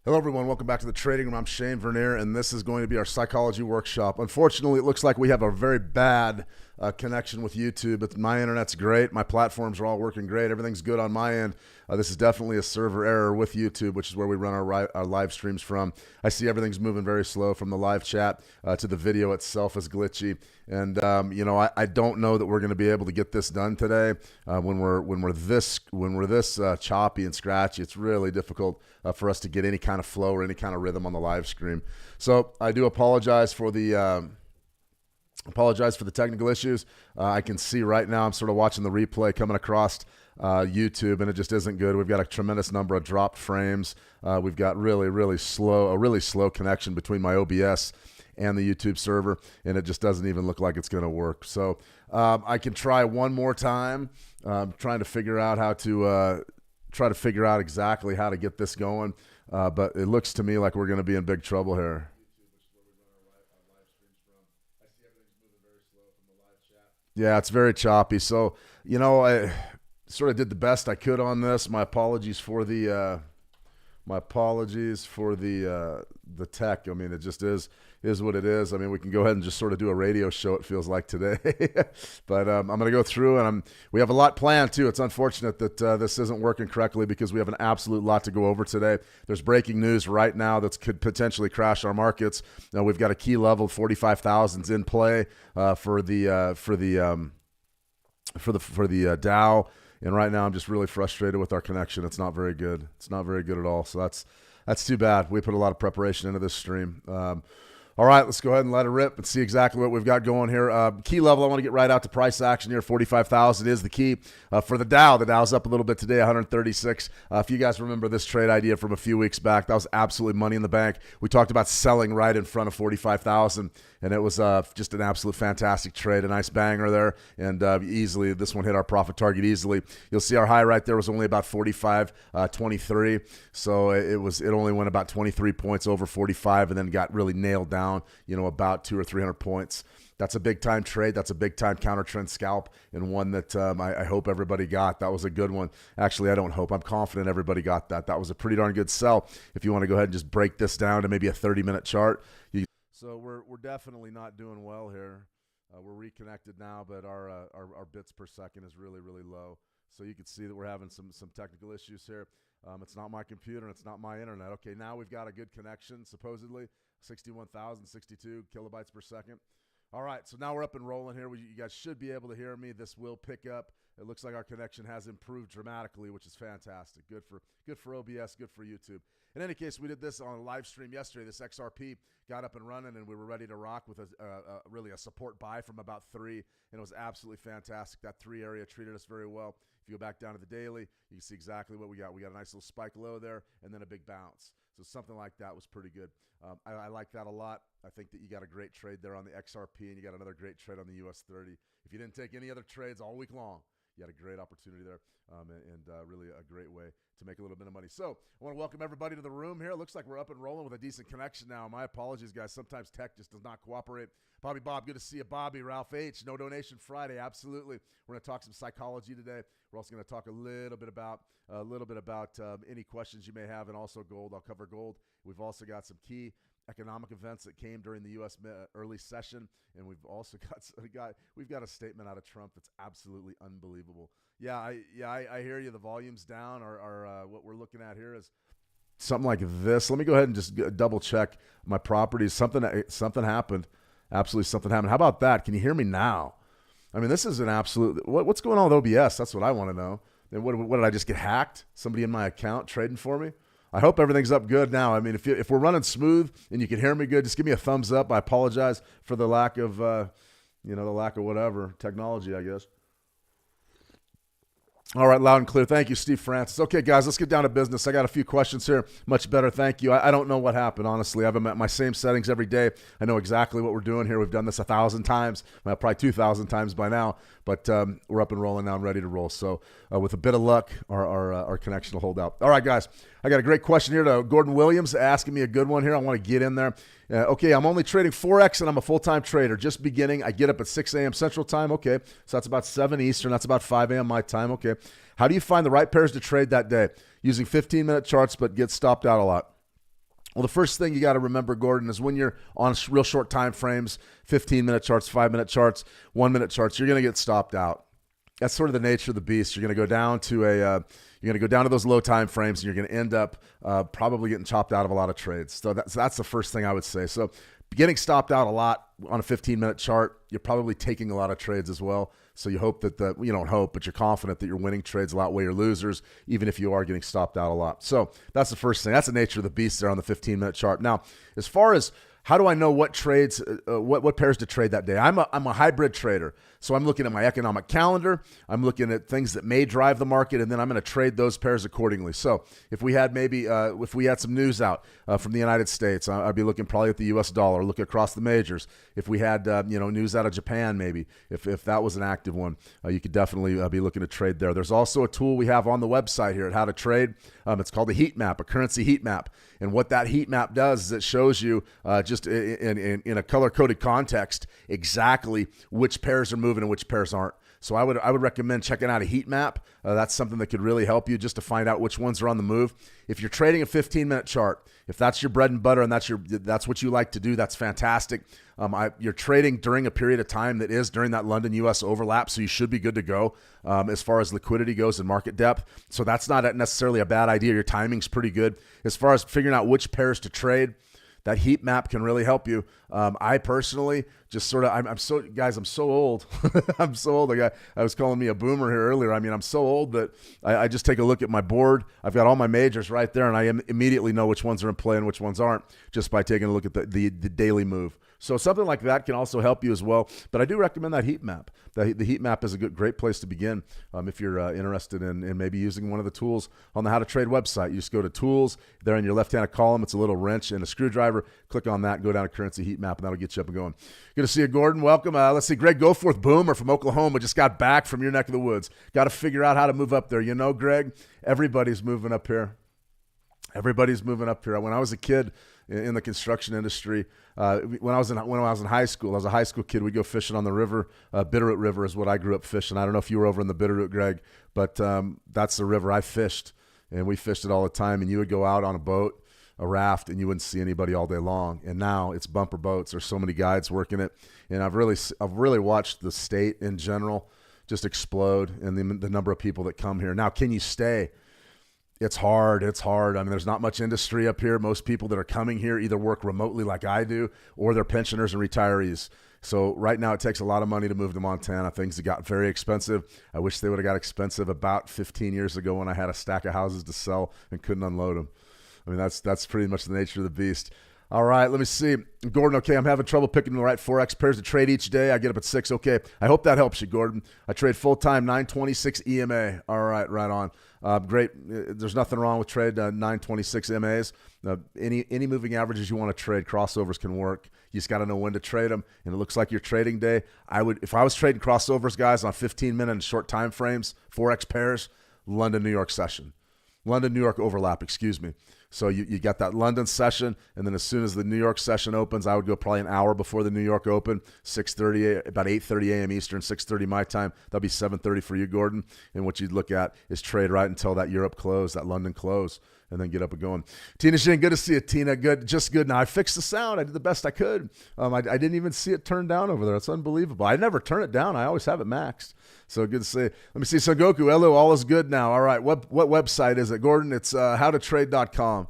Hello, everyone. Welcome back to the Trading Room. I'm Shane Vernier, and this is going to be our psychology workshop. Unfortunately, it looks like we have a very bad connection with YouTube, but my internet's great. My platforms are all working great. Everything's good on my end. This is definitely a server error with YouTube, which is where we run our live streams from. I see everything's moving very slow from the live chat to the video itself is glitchy. And I don't know that we're going to be able to get this done today. When we're this choppy and scratchy, it's really difficult for us to get any kind of flow or any kind of rhythm on the live stream. So I do apologize for the technical issues. I can see right now I'm sort of watching the replay coming across YouTube, and it just isn't good. We've got a tremendous number of dropped frames. We've got a really slow connection between my OBS and the YouTube server, and it just doesn't even look like it's going to work. So I can try one more time, trying to figure out exactly how to get this going. But it looks to me like we're going to be in big trouble here. Yeah, it's very choppy. So, I sort of did the best I could on this. My apologies for the tech. I mean, it just is what it is. I mean, we can go ahead and just sort of do a radio show, it feels like today. But I'm going to go through, and we have a lot planned too. It's unfortunate that this isn't working correctly because we have an absolute lot to go over today. There's breaking news right now that could potentially crash our markets. Now, we've got a key level, 45,000's in play for the Dow. And right now, I'm just really frustrated with our connection. It's not very good. It's not very good at all. So that's too bad. We put a lot of preparation into this stream. All right, let's go ahead and let it rip and see exactly what we've got going here. Key level, I want to get right out to price action here. 45,000 is the key for the Dow. The Dow's up a little bit today, 136. If you guys remember this trade idea from a few weeks back, that was absolutely money in the bank. We talked about selling right in front of 45,000. And it was just an absolute fantastic trade, a nice banger there, and easily this one hit our profit target easily. You'll see our high right there was only about 45.23, so it only went about 23 points over 45, and then got really nailed down, about 200 or 300 points. That's a big time trade. That's a big time counter trend scalp, and one that I hope everybody got. That was a good one. Actually, I don't hope. I'm confident everybody got that. That was a pretty darn good sell. If you want to go ahead and just break this down to maybe a 30-minute chart. So we're definitely not doing well here. We're reconnected now, but our bits per second is really low. So you can see that we're having some technical issues here. It's not my computer and it's not my internet. Okay, now we've got a good connection, supposedly 61,062 kilobytes per second. All right, so now we're up and rolling here. You guys should be able to hear me. This will pick up. It looks like our connection has improved dramatically, which is fantastic. Good for OBS, good for YouTube. In any case, we did this on a live stream yesterday. This XRP got up and running, and we were ready to rock with really a support buy from about 3, and it was absolutely fantastic. That 3 area treated us very well. If you go back down to the daily, you can see exactly what we got. We got a nice little spike low there, and then a big bounce. So something like that was pretty good. I like that a lot. I think that you got a great trade there on the XRP, and you got another great trade on the US 30. If you didn't take any other trades all week long, you had a great opportunity there, and really a great way to make a little bit of money. So I want to welcome everybody to the room here. It looks like we're up and rolling with a decent connection now. My apologies, guys. Sometimes tech just does not cooperate. Bobby Bob, good to see you. Bobby, Ralph H, No Donation Friday. Absolutely. We're going to talk some psychology today. We're also going to talk a little bit about any questions you may have, and also gold. I'll cover gold. We've also got some key economic events that came during the U.S. early session, and we've also got a statement out of Trump that's absolutely unbelievable. Yeah, I hear you. The volume's down. Or what we're looking at here is something like this. Let me go ahead and just double check my properties. Something happened. Absolutely something happened. How about that? Can you hear me now? I mean, this is an absolute. What's going on with OBS? That's what I want to know. Then what did I just get hacked? Somebody in my account trading for me? I hope everything's up good now. I mean, if we're running smooth and you can hear me good, just give me a thumbs up. I apologize for the lack of whatever technology, I guess. All right, loud and clear. Thank you, Steve Francis. Okay, guys, let's get down to business. I got a few questions here. Much better, thank you. I don't know what happened, honestly. I have my same settings every day. I know exactly what we're doing here. We've done this 1,000 times, well, probably 2,000 times by now, but we're up and rolling now and ready to roll. So with a bit of luck, our connection will hold out. All right, guys, I got a great question here to Gordon Williams asking me a good one here. I want to get in there. Okay, I'm only trading Forex, and I'm a full-time trader, just beginning. I get up at 6 a.m. Central Time. Okay, so that's about 7 Eastern. That's about 5 a.m. my time. Okay, how do you find the right pairs to trade that day? Using 15-minute charts, but get stopped out a lot. Well, the first thing you got to remember, Gordon, is when you're on real short time frames, 15-minute charts, 5-minute charts, 1-minute charts, you're going to get stopped out. That's sort of the nature of the beast. You're going to go down to those low time frames, and you're going to end up probably getting chopped out of a lot of trades. So that's the first thing I would say. So getting stopped out a lot on a 15-minute chart, you're probably taking a lot of trades as well. So you hope that you don't hope, but you're confident that you're winning trades a lot outweigh your losers, even if you are getting stopped out a lot. So that's the first thing. That's the nature of the beast there on the 15-minute chart. Now, as far as how do I know what trades, what pairs to trade that day? I'm a hybrid trader. So I'm looking at my economic calendar. I'm looking at things that may drive the market, and then I'm going to trade those pairs accordingly. So if we had some news out from the United States, I'd be looking probably at the U.S. dollar, look across the majors. If we had news out of Japan, maybe if that was an active one, you could definitely be looking to trade there. There's also a tool we have on the website here at How to Trade. It's called a heat map, a currency heat map. And what that heat map does is it shows you just in a color-coded context exactly which pairs are moving and which pairs aren't. So I would recommend checking out a heat map. That's something that could really help you just to find out which ones are on the move. If you're trading a 15-minute chart, if that's your bread and butter and that's what you like to do, that's fantastic. You're trading during a period of time that is during that London-U.S. overlap, so you should be good to go as far as liquidity goes and market depth. So that's not necessarily a bad idea. Your timing's pretty good. As far as figuring out which pairs to trade, that heat map can really help you. I personally just sort of, I'm so old. I'm so old. I was calling me a boomer here earlier. I mean, I'm so old that I just take a look at my board. I've got all my majors right there, and I immediately know which ones are in play and which ones aren't just by taking a look at the daily move. So something like that can also help you as well. But I do recommend that heat map. The heat map is a great place to begin if you're interested in maybe using one of the tools on the How to Trade website. You just go to Tools. There in your left-hand column, it's a little wrench and a screwdriver. Click on that, go down to Currency Heat Map, and that'll get you up and going. Good to see you, Gordon. Welcome. Let's see, Greg Goforth Boomer from Oklahoma just got back from your neck of the woods. Got to figure out how to move up there. You know, Greg, everybody's moving up here. Everybody's moving up here. When I was a kid in the construction industry, when I was in high school, I was a high school kid. We'd go fishing on the river. Bitterroot River is what I grew up fishing. I don't know if you were over in the Bitterroot, Greg, but that's the river I fished, and we fished it all the time. And you would go out on a boat, a raft, and you wouldn't see anybody all day long. And now it's bumper boats. There's so many guides working it, and I've really watched the state in general just explode, and the number of people that come here. Now, can you stay? It's hard. I mean, there's not much industry up here. Most people that are coming here either work remotely like I do, or they're pensioners and retirees. So right now it takes a lot of money to move to Montana. Things have got very expensive. I wish they would have got expensive about 15 years ago when I had a stack of houses to sell and couldn't unload them. I mean, that's pretty much the nature of the beast. All right, let me see. Gordon, okay, I'm having trouble picking the right Forex pairs to trade each day. I get up at 6. Okay, I hope that helps you, Gordon. I trade full-time 926 EMA. All right, right on. Great. There's nothing wrong with trade 926 MAs. Any moving averages you want to trade, crossovers can work. You just got to know when to trade them, and it looks like your trading day. If I was trading crossovers, guys, on 15-minute and short time frames, Forex pairs, London, New York session. London, New York overlap, excuse me. So you got that London session, and then as soon as the New York session opens, I would go probably an hour before the New York Open, 6:30, about 8:30 a.m. Eastern, 6:30 my time. That'll be 7:30 for you, Gordon. And what you'd look at is trade right until that Europe close, that London close, and then get up and going. Tina Shane, good to see you, Tina. Good, just good. Now, I fixed the sound. I did the best I could. I didn't even see it turned down over there. It's unbelievable. I never turn it down. I always have it maxed. So good to see. Let me see. Son Goku, hello, all is good now. All right, what website is it, Gordon? It's howtotrade.com.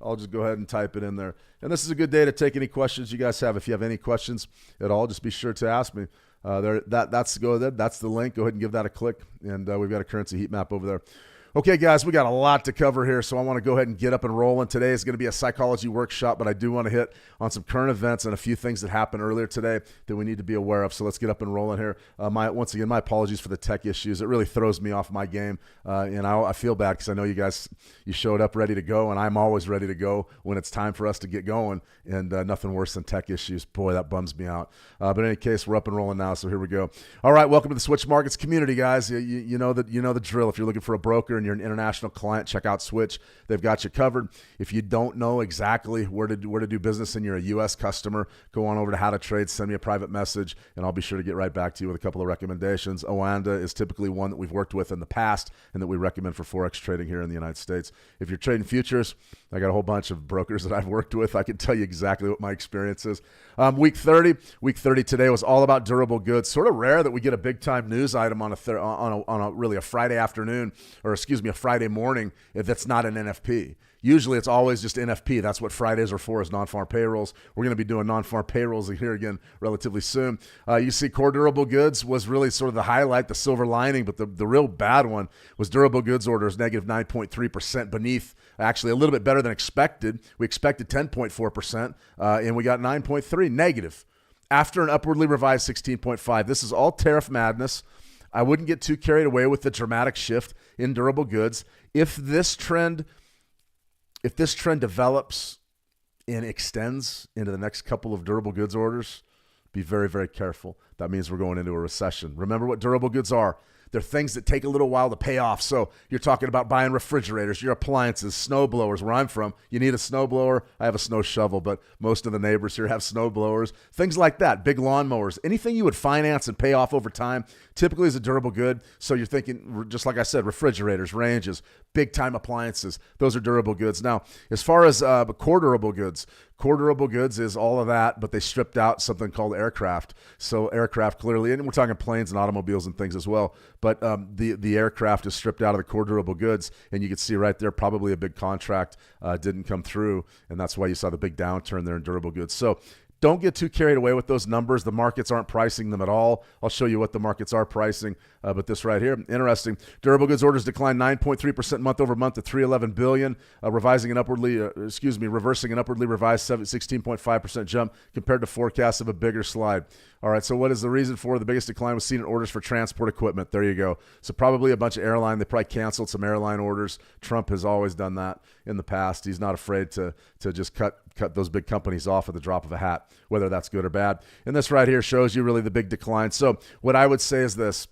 I'll just go ahead and type it in there. And this is a good day to take any questions you guys have. If you have any questions at all, just be sure to ask me. That's the link. Go ahead and give that a click. And we've got a currency heat map over there. Okay, guys, we got a lot to cover here, so I want to go ahead and get up and rolling. Today is going to be a psychology workshop, but I do want to hit on some current events and a few things that happened earlier today that we need to be aware of. So let's get up and rolling here. Once again, my apologies for the tech issues. It really throws me off my game, and I feel bad because I know you guys, you showed up ready to go, and I'm always ready to go when it's time for us to get going, and nothing worse than tech issues. Boy, that bums me out. But in any case, we're up and rolling now, so here we go. All right, welcome to the Switch Markets community, guys. You know the drill. If you're looking for a broker and and you're an international client, check out Switch. They've got you covered. If you don't know exactly where to do business and you're a U.S. customer, go on over to How to Trade, send me a private message, and I'll be sure to get right back to you with a couple of recommendations. Oanda is typically one that we've worked with in the past and that we recommend for Forex trading here in the United States. If you're trading futures, I got a whole bunch of brokers that I've worked with. I can tell you exactly what my experience is. Week 30 today was all about durable goods. Sort of rare that we get a big time news item on a Friday afternoon, or excuse me, a Friday morning if that's not an NFP. Usually it's always just NFP. That's what Fridays are for, is non-farm payrolls. We're going to be doing non-farm payrolls here again relatively soon. You see core durable goods was really sort of the highlight, the silver lining, but the real bad one was durable goods orders, negative 9.3% beneath, actually a little bit better than expected. We expected 10.4%, and we got 9.3 negative after an upwardly revised 16.5. This is all tariff madness. I wouldn't get too carried away with the dramatic shift in durable goods. If this trend develops and extends into the next couple of durable goods orders, be very, very careful. That means we're going into a recession. Remember what durable goods are. They're things that take a little while to pay off. So you're talking about buying refrigerators, your appliances, snow blowers. Where I'm from, you need a snow blower. I have a snow shovel, but most of the neighbors here have snow blowers. Things like that, big lawnmowers, anything you would finance and pay off over time, typically is a durable good. So you're thinking, just like I said, refrigerators, ranges, big time appliances. Those are durable goods. Now, as far as core durable goods is all of that, but they stripped out something called aircraft. So aircraft clearly, and we're talking planes and automobiles and things as well, but the aircraft is stripped out of the core durable goods, and you can see right there probably a big contract didn't come through, and that's why you saw the big downturn there in durable goods. So don't get too carried away with those numbers. The markets aren't pricing them at all. I'll show you what the markets are pricing, but this right here, interesting. Durable goods orders declined 9.3% month over month to 311 billion, reversing an upwardly revised 16.5% jump compared to forecasts of a bigger slide. All right, so what is the reason for the biggest decline was seen in orders for transport equipment? There you go. So probably a bunch of airline. They probably canceled some airline orders. Trump has always done that in the past. He's not afraid to just cut those big companies off at the drop of a hat, whether that's good or bad. And this right here shows you really the big decline. So what I would say is this.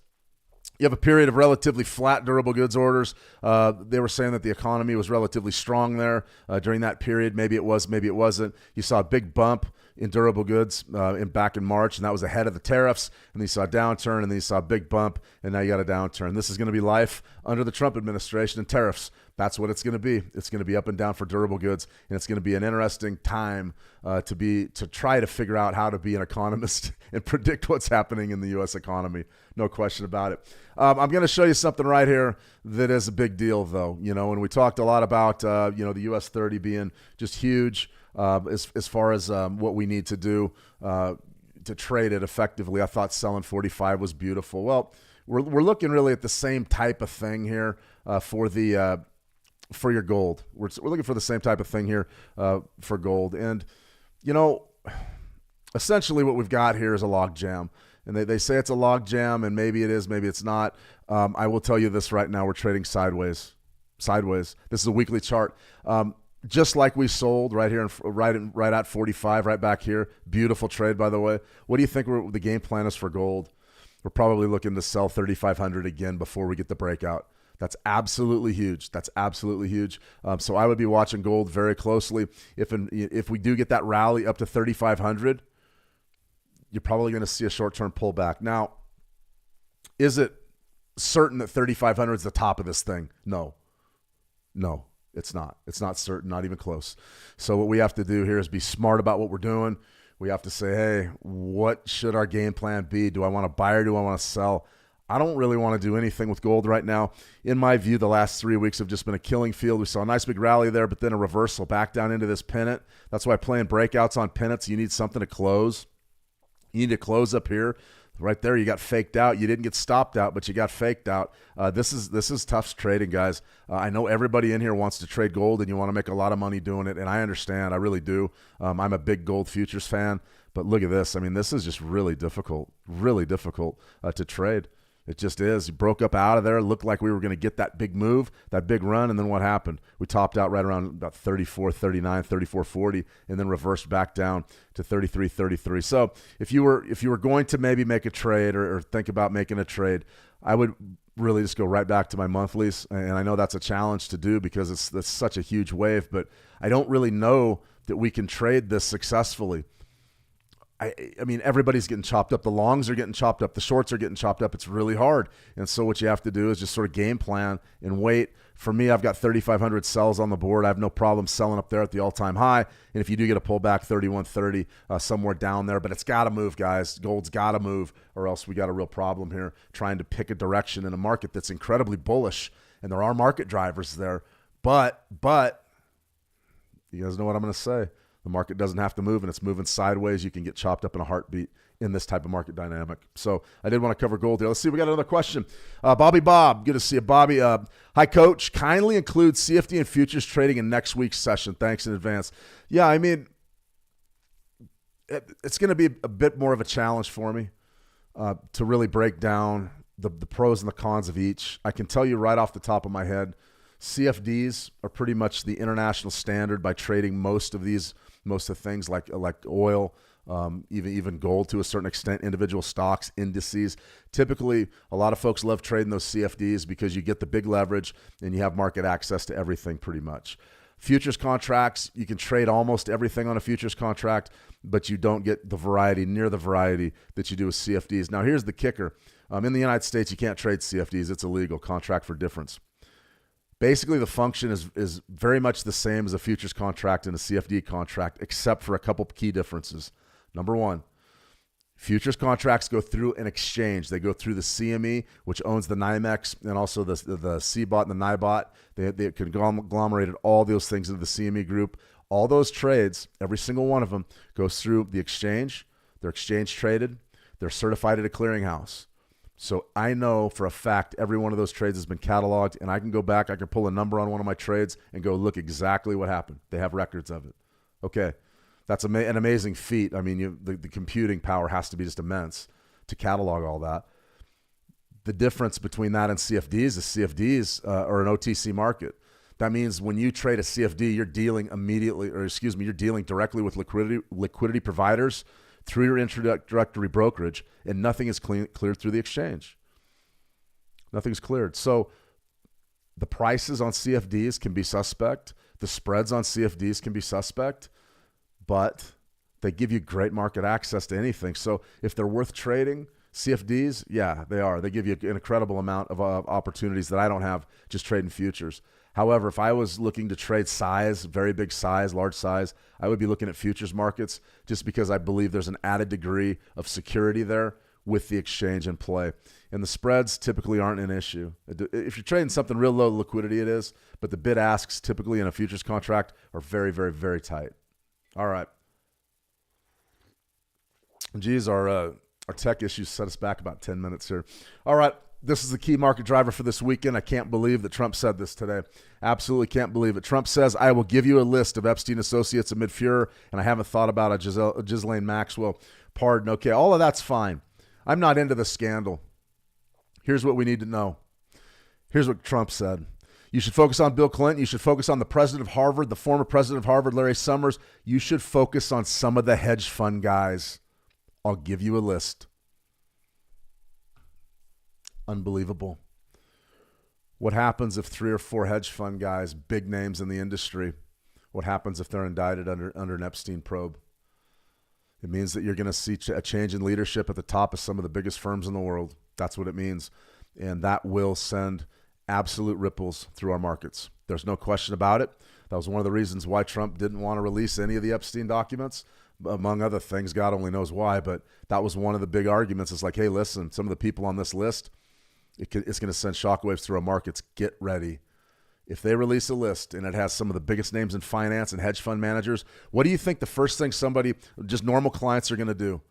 You have a period of relatively flat durable goods orders. They were saying that the economy was relatively strong there during that period. Maybe it was, maybe it wasn't. You saw a big bump in durable goods back in March, and that was ahead of the tariffs. And then you saw a downturn, and then you saw a big bump, and now you got a downturn. This is going to be life under the Trump administration and tariffs. That's what it's going to be. It's going to be up and down for durable goods, and it's going to be an interesting time to try to figure out how to be an economist and predict what's happening in the U.S. economy. No question about it. I'm going to show you something right here that is a big deal, though. You know, and we talked a lot about the U.S. 30 being just huge as far as what we need to do to trade it effectively. I thought selling 45 was beautiful. Well, we're looking really at the same type of thing here for your gold. We're looking for the same type of thing here for gold. And, essentially what we've got here is a log jam. And they say it's a log jam, and maybe it is, maybe it's not. I will tell you this right now. We're trading sideways. This is a weekly chart. Just like we sold right here, right at 45, right back here. Beautiful trade, by the way. What do you think the game plan is for gold? We're probably looking to sell 3,500 again before we get the breakout. That's absolutely huge. So I would be watching gold very closely. If we do get that rally up to 3,500, you're probably going to see a short-term pullback. Now, is it certain that 3,500 is the top of this thing? No, it's not. It's not certain, not even close. So what we have to do here is be smart about what we're doing. We have to say, hey, what should our game plan be? Do I want to buy or do I want to sell? I don't really want to do anything with gold right now. In my view, the last 3 weeks have just been a killing field. We saw a nice big rally there, but then a reversal back down into this pennant. That's why playing breakouts on pennants, you need something to close. You need to close up here. Right there, you got faked out. You didn't get stopped out, but you got faked out. This is tough trading, guys. I know everybody in here wants to trade gold, and you want to make a lot of money doing it, and I understand. I really do. I'm a big gold futures fan, but look at this. I mean, this is just really difficult to trade. It just is. You broke up out of there. It looked like we were going to get that big move, that big run, and then what happened? We topped out right around about 34.39, 34.40, and then reversed back down to 33.33. So if you were going to maybe make a trade or think about making a trade, I would really just go right back to my monthlies. And I know that's a challenge to do because that's such a huge wave, but I don't really know that we can trade this successfully. I mean, everybody's getting chopped up. The longs are getting chopped up. The shorts are getting chopped up. It's really hard. And so what you have to do is just sort of game plan and wait. For me, I've got 3,500 sells on the board. I have no problem selling up there at the all-time high. And if you do get a pullback, 3,130 somewhere down there. But it's got to move, guys. Gold's got to move, or else we got a real problem here trying to pick a direction in a market that's incredibly bullish. And there are market drivers there. But you guys know what I'm going to say. The market doesn't have to move, and it's moving sideways. You can get chopped up in a heartbeat in this type of market dynamic. So I did want to cover gold here. Let's see. We got another question. Bobby Bob. Good to see you, Bobby. Hi, Coach. Kindly include CFD and futures trading in next week's session. Thanks in advance. Yeah, I mean, it's going to be a bit more of a challenge for me to really break down the pros and the cons of each. I can tell you right off the top of my head, CFDs are pretty much the international standard by trading most of things like oil, even gold to a certain extent, individual stocks, indices. Typically, a lot of folks love trading those CFDs because you get the big leverage and you have market access to everything pretty much. Futures contracts, you can trade almost everything on a futures contract, but you don't get the variety, near the variety that you do with CFDs. Now, here's the kicker. In the United States, you can't trade CFDs. It's illegal, contract for difference. Basically, the function is very much the same as a futures contract and a CFD contract, except for a couple key differences. Number one, futures contracts go through an exchange. They go through the CME, which owns the NYMEX, and also the CBOT and the NYBOT. They conglomerated all those things into the CME group. All those trades, every single one of them, goes through the exchange. They're exchange traded. They're certified at a clearinghouse. So I know for a fact every one of those trades has been cataloged, and I can go back, I can pull a number on one of my trades and go look exactly what happened. They have records of it. Okay, that's an amazing feat. I mean, the computing power has to be just immense to catalog all that. The difference between that and CFDs is CFDs are an OTC market. That means when you trade a CFD, you're dealing you're dealing directly with liquidity providers through your introductory brokerage, and nothing is cleared through the exchange. Nothing's cleared. So the prices on CFDs can be suspect. The spreads on CFDs can be suspect, but they give you great market access to anything. So if they're worth trading, CFDs, yeah, they are. They give you an incredible amount of opportunities that I don't have just trading futures. However, if I was looking to trade size, very big size, large size, I would be looking at futures markets just because I believe there's an added degree of security there with the exchange in play. And the spreads typically aren't an issue. If you're trading something real low liquidity, it is, but the bid asks typically in a futures contract are very, very, very tight. All right. Geez, our tech issues set us back about 10 minutes here. All right. This is the key market driver for this weekend. I can't believe that Trump said this today. Absolutely can't believe it. Trump says, I will give you a list of Epstein associates amid furor, and I haven't thought about Ghislaine Maxwell pardon. Okay, all of that's fine. I'm not into the scandal. Here's what we need to know. Here's what Trump said. You should focus on Bill Clinton. You should focus on the president of Harvard, the former president of Harvard, Larry Summers. You should focus on some of the hedge fund guys. I'll give you a list. Unbelievable. What happens if 3 or 4 hedge fund guys, big names in the industry, what happens if they're indicted under an Epstein probe? It means that you're going to see a change in leadership at the top of some of the biggest firms in the world. That's what it means. And that will send absolute ripples through our markets. There's no question about it. That was one of the reasons why Trump didn't want to release any of the Epstein documents, among other things. God only knows why, but that was one of the big arguments. It's like, hey, listen, some of the people on this list, it's going to send shockwaves through our markets. Get ready. If they release a list and it has some of the biggest names in finance and hedge fund managers, what do you think the first thing just normal clients are going to do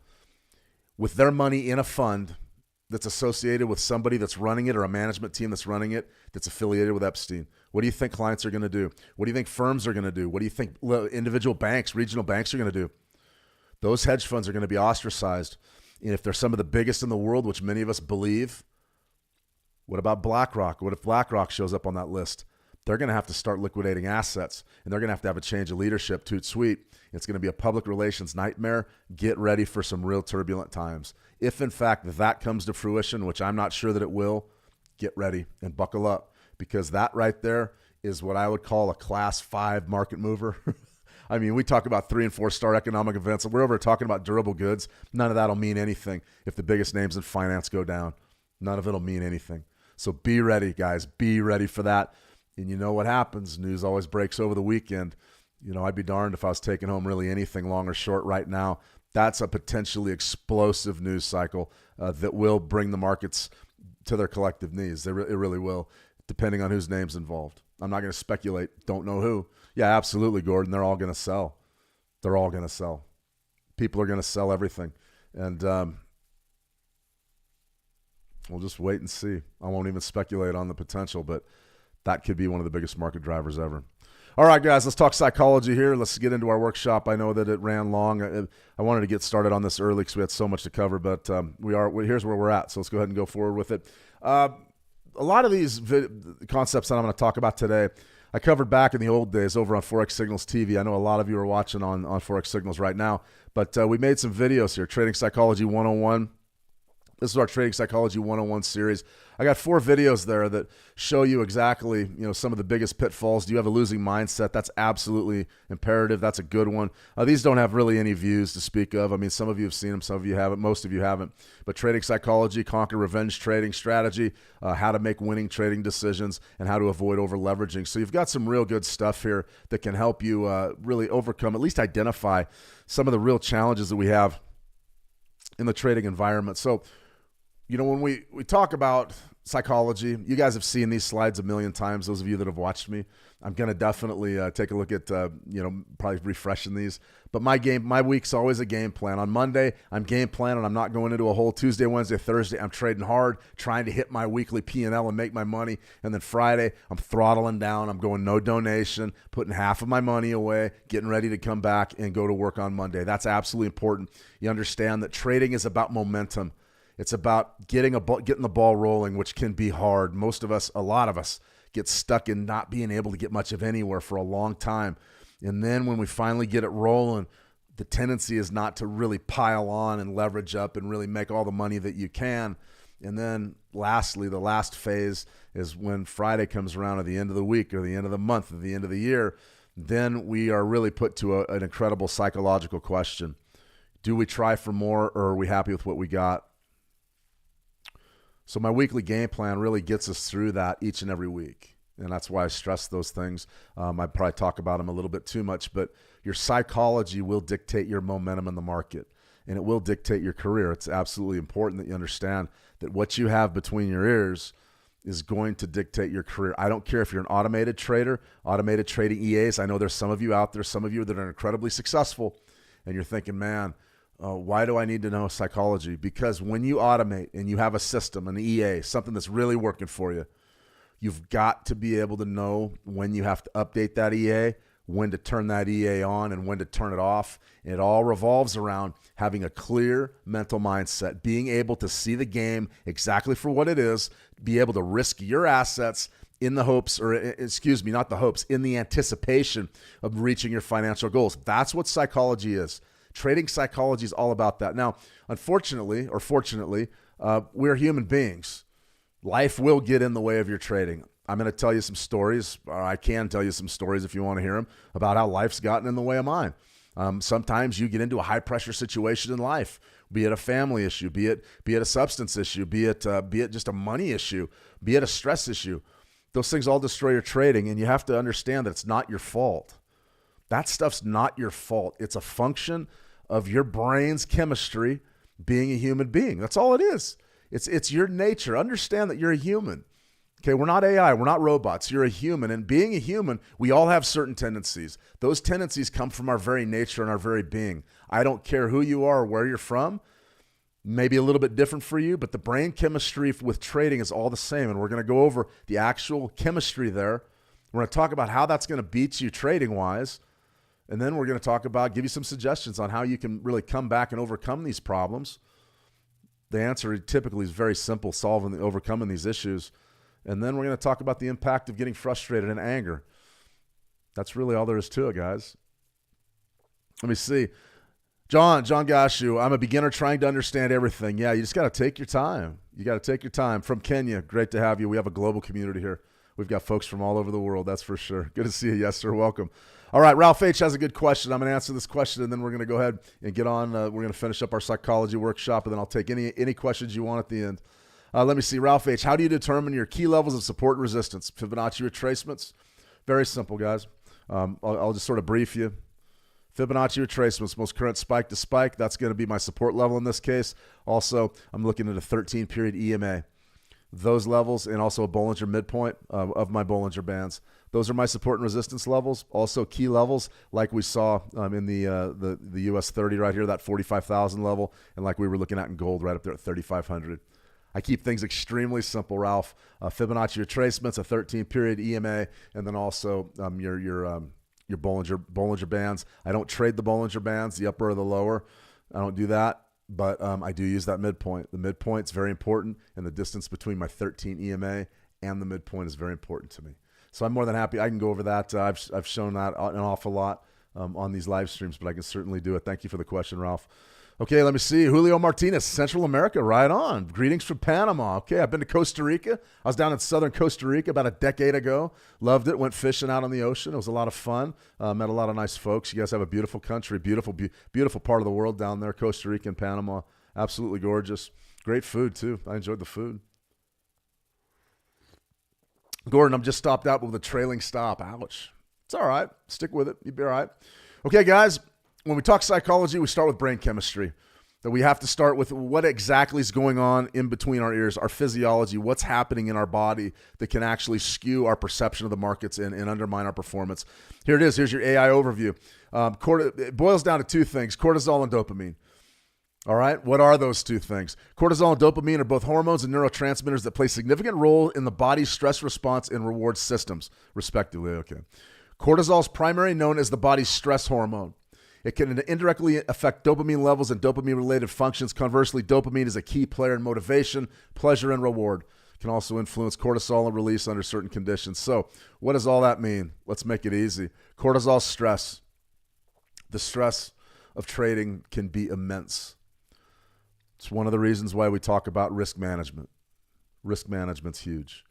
with their money in a fund that's associated with somebody that's running it or a management team that's running it that's affiliated with Epstein? What do you think clients are going to do? What do you think firms are going to do? What do you think individual banks, regional banks are going to do? Those hedge funds are going to be ostracized. And if they're some of the biggest in the world, which many of us believe, what about BlackRock? What if BlackRock shows up on that list? They're going to have to start liquidating assets, and they're going to have a change of leadership. Toot sweet. It's going to be a public relations nightmare. Get ready for some real turbulent times. If, in fact, that comes to fruition, which I'm not sure that it will, get ready and buckle up, because that right there is what I would call a class 5 market mover. I mean, we talk about 3 and 4 star economic events. We're over talking about durable goods. None of that will mean anything if the biggest names in finance go down. None of it will mean anything. So be ready, guys. Be ready for that. And you know what happens. News always breaks over the weekend. You know, I'd be darned if I was taking home really anything long or short right now. That's a potentially explosive news cycle that will bring the markets to their collective knees. It really will, depending on whose name's involved. I'm not going to speculate. Don't know who. Yeah, absolutely, Gordon. They're all going to sell. They're all going to sell. People are going to sell everything. And we'll just wait and see. I won't even speculate on the potential, but that could be one of the biggest market drivers ever. All right, guys, let's talk psychology here. Let's get into our workshop. I know that it ran long. I wanted to get started on this early because we had so much to cover, but here's where we're at. So let's go ahead and go forward with it. A lot of these concepts that I'm going to talk about today, I covered back in the old days over on Forex Signals TV. I know a lot of you are watching on Forex Signals right now, but we made some videos here, Trading Psychology 101. This is our Trading Psychology 101 series. I got 4 videos there that show you exactly, some of the biggest pitfalls. Do you have a losing mindset? That's absolutely imperative. That's a good one. These don't have really any views to speak of. I mean, some of you have seen them, some of you haven't, most of you haven't. But Trading Psychology, Conquer Revenge Trading Strategy, how to make winning trading decisions, and how to avoid over leveraging. So you've got some real good stuff here that can help you really overcome, at least identify some of the real challenges that we have in the trading environment. So, when we talk about psychology, you guys have seen these slides a million times, those of you that have watched me. I'm going to definitely take a look at, probably refreshing these. But my week's always a game plan. On Monday, I'm game planning. I'm not going into a hole. Tuesday, Wednesday, Thursday, I'm trading hard, trying to hit my weekly P&L and make my money. And then Friday, I'm throttling down. I'm going no donation, putting half of my money away, getting ready to come back and go to work on Monday. That's absolutely important. You understand that trading is about momentum. It's about getting the ball rolling, which can be hard. A lot of us, get stuck in not being able to get much of anywhere for a long time. And then when we finally get it rolling, the tendency is not to really pile on and leverage up and really make all the money that you can. And then lastly, the last phase is when Friday comes around at the end of the week or the end of the month or the end of the year, then we are really put to an incredible psychological question. Do we try for more, or are we happy with what we got? So my weekly game plan really gets us through that each and every week. And that's why I stress those things. I probably talk about them a little bit too much, but your psychology will dictate your momentum in the market, and it will dictate your career. It's absolutely important that you understand that what you have between your ears is going to dictate your career. I don't care if you're an automated trader, automated trading EAs. I know there's some of you out there, some of you that are incredibly successful, and you're thinking, man, why do I need to know psychology? Because when you automate and you have a system, an EA, something that's really working for you, you've got to be able to know when you have to update that EA, when to turn that EA on, and when to turn it off. And it all revolves around having a clear mental mindset, being able to see the game exactly for what it is, be able to risk your assets in the hopes, or excuse me, not the hopes, in the anticipation of reaching your financial goals. That's what psychology is. Trading psychology is all about that. Now, unfortunately, or fortunately, we're human beings. Life will get in the way of your trading. I'm going to tell you some stories, or I can tell you some stories if you want to hear them, about how life's gotten in the way of mine. Sometimes you get into a high-pressure situation in life, be it a family issue, be it a substance issue, be it just a money issue, be it a stress issue. Those things all destroy your trading, and you have to understand that it's not your fault. That stuff's not your fault. It's a function of your brain's chemistry being a human being. That's all it is. It's your nature. Understand that you're a human. Okay, we're not AI. We're not robots. You're a human. And being a human, we all have certain tendencies. Those tendencies come from our very nature and our very being. I don't care who you are or where you're from. Maybe a little bit different for you, but the brain chemistry with trading is all the same. And we're going to go over the actual chemistry there. We're going to talk about how that's going to beat you trading-wise. And then we're going to talk about, give you some suggestions on how you can really come back and overcome these problems. The answer typically is very simple, overcoming these issues. And then we're going to talk about the impact of getting frustrated and anger. That's really all there is to it, guys. Let me see. John Gashu, I'm a beginner trying to understand everything. Yeah, you just got to take your time. You got to take your time. From Kenya, great to have you. We have a global community here. We've got folks from all over the world, that's for sure. Good to see you. Yes, sir. Welcome. All right, Ralph H. has a good question. I'm going to answer this question, and then we're going to go ahead and get on. We're going to finish up our psychology workshop, and then I'll take any questions you want at the end. Let me see. Ralph H., how do you determine your key levels of support and resistance? Fibonacci retracements? Very simple, guys. I'll just sort of brief you. Fibonacci retracements, most current spike to spike. That's going to be my support level in this case. Also, I'm looking at a 13-period EMA. Those levels, and also a Bollinger midpoint of my Bollinger Bands. Those are my support and resistance levels. Also key levels, like we saw in the US 30 right here, that 45,000 level, and like we were looking at in gold right up there at 3,500. I keep things extremely simple, Ralph. Fibonacci retracements, a 13-period EMA, and then also your Bollinger Bands. I don't trade the Bollinger Bands, the upper or the lower. I don't do that, but I do use that midpoint. The midpoint's very important, and the distance between my 13 EMA and the midpoint is very important to me. So I'm more than happy. I can go over that. I've shown that an awful lot on these live streams, but I can certainly do it. Thank you for the question, Ralph. Okay, let me see. Julio Martinez, Central America, right on. Greetings from Panama. Okay, I've been to Costa Rica. I was down in southern Costa Rica about a decade ago. Loved it. Went fishing out on the ocean. It was a lot of fun. Met a lot of nice folks. You guys have a beautiful country, beautiful part of the world down there, Costa Rica and Panama. Absolutely gorgeous. Great food, too. I enjoyed the food. Gordon, I'm just stopped out with a trailing stop. Ouch. It's all right. Stick with it. You'll be all right. Okay, guys. When we talk psychology, we start with brain chemistry. That we have to start with what exactly is going on in between our ears, our physiology, what's happening in our body that can actually skew our perception of the markets and undermine our performance. Here it is. Here's your AI overview. It boils down to two things, cortisol and dopamine. All right, what are those two things? Cortisol and dopamine are both hormones and neurotransmitters that play a significant role in the body's stress response and reward systems, respectively. Okay. Cortisol is primarily known as the body's stress hormone. It can indirectly affect dopamine levels and dopamine-related functions. Conversely, dopamine is a key player in motivation, pleasure, and reward. It can also influence cortisol and release under certain conditions. So what does all that mean? Let's make it easy. Cortisol stress. The stress of trading can be immense. It's one of the reasons why we talk about risk management. Risk management's huge.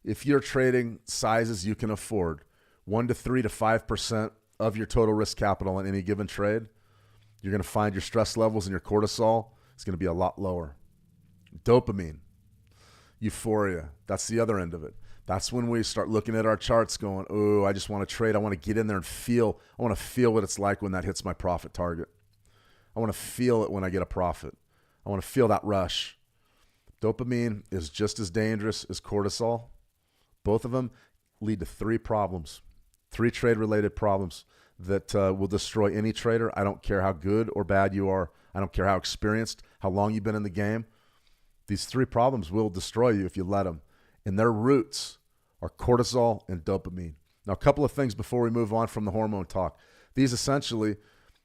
If you're trading sizes you can afford, 1 to 3 to 5% of your total risk capital in any given trade, you're going to find your stress levels and your cortisol is going to be a lot lower. Dopamine, euphoria, that's the other end of it. That's when we start looking at our charts going, oh, I just want to trade. I want to get in there and feel. I want to feel what it's like when that hits my profit target. I want to feel it when I get a profit. I want to feel that rush. Dopamine is just as dangerous as cortisol. Both of them lead to 3 problems. 3 trade-related problems that will destroy any trader. I don't care how good or bad you are. I don't care how experienced, how long you've been in the game. These 3 problems will destroy you if you let them. And their roots are cortisol and dopamine. Now, a couple of things before we move on from the hormone talk. These essentially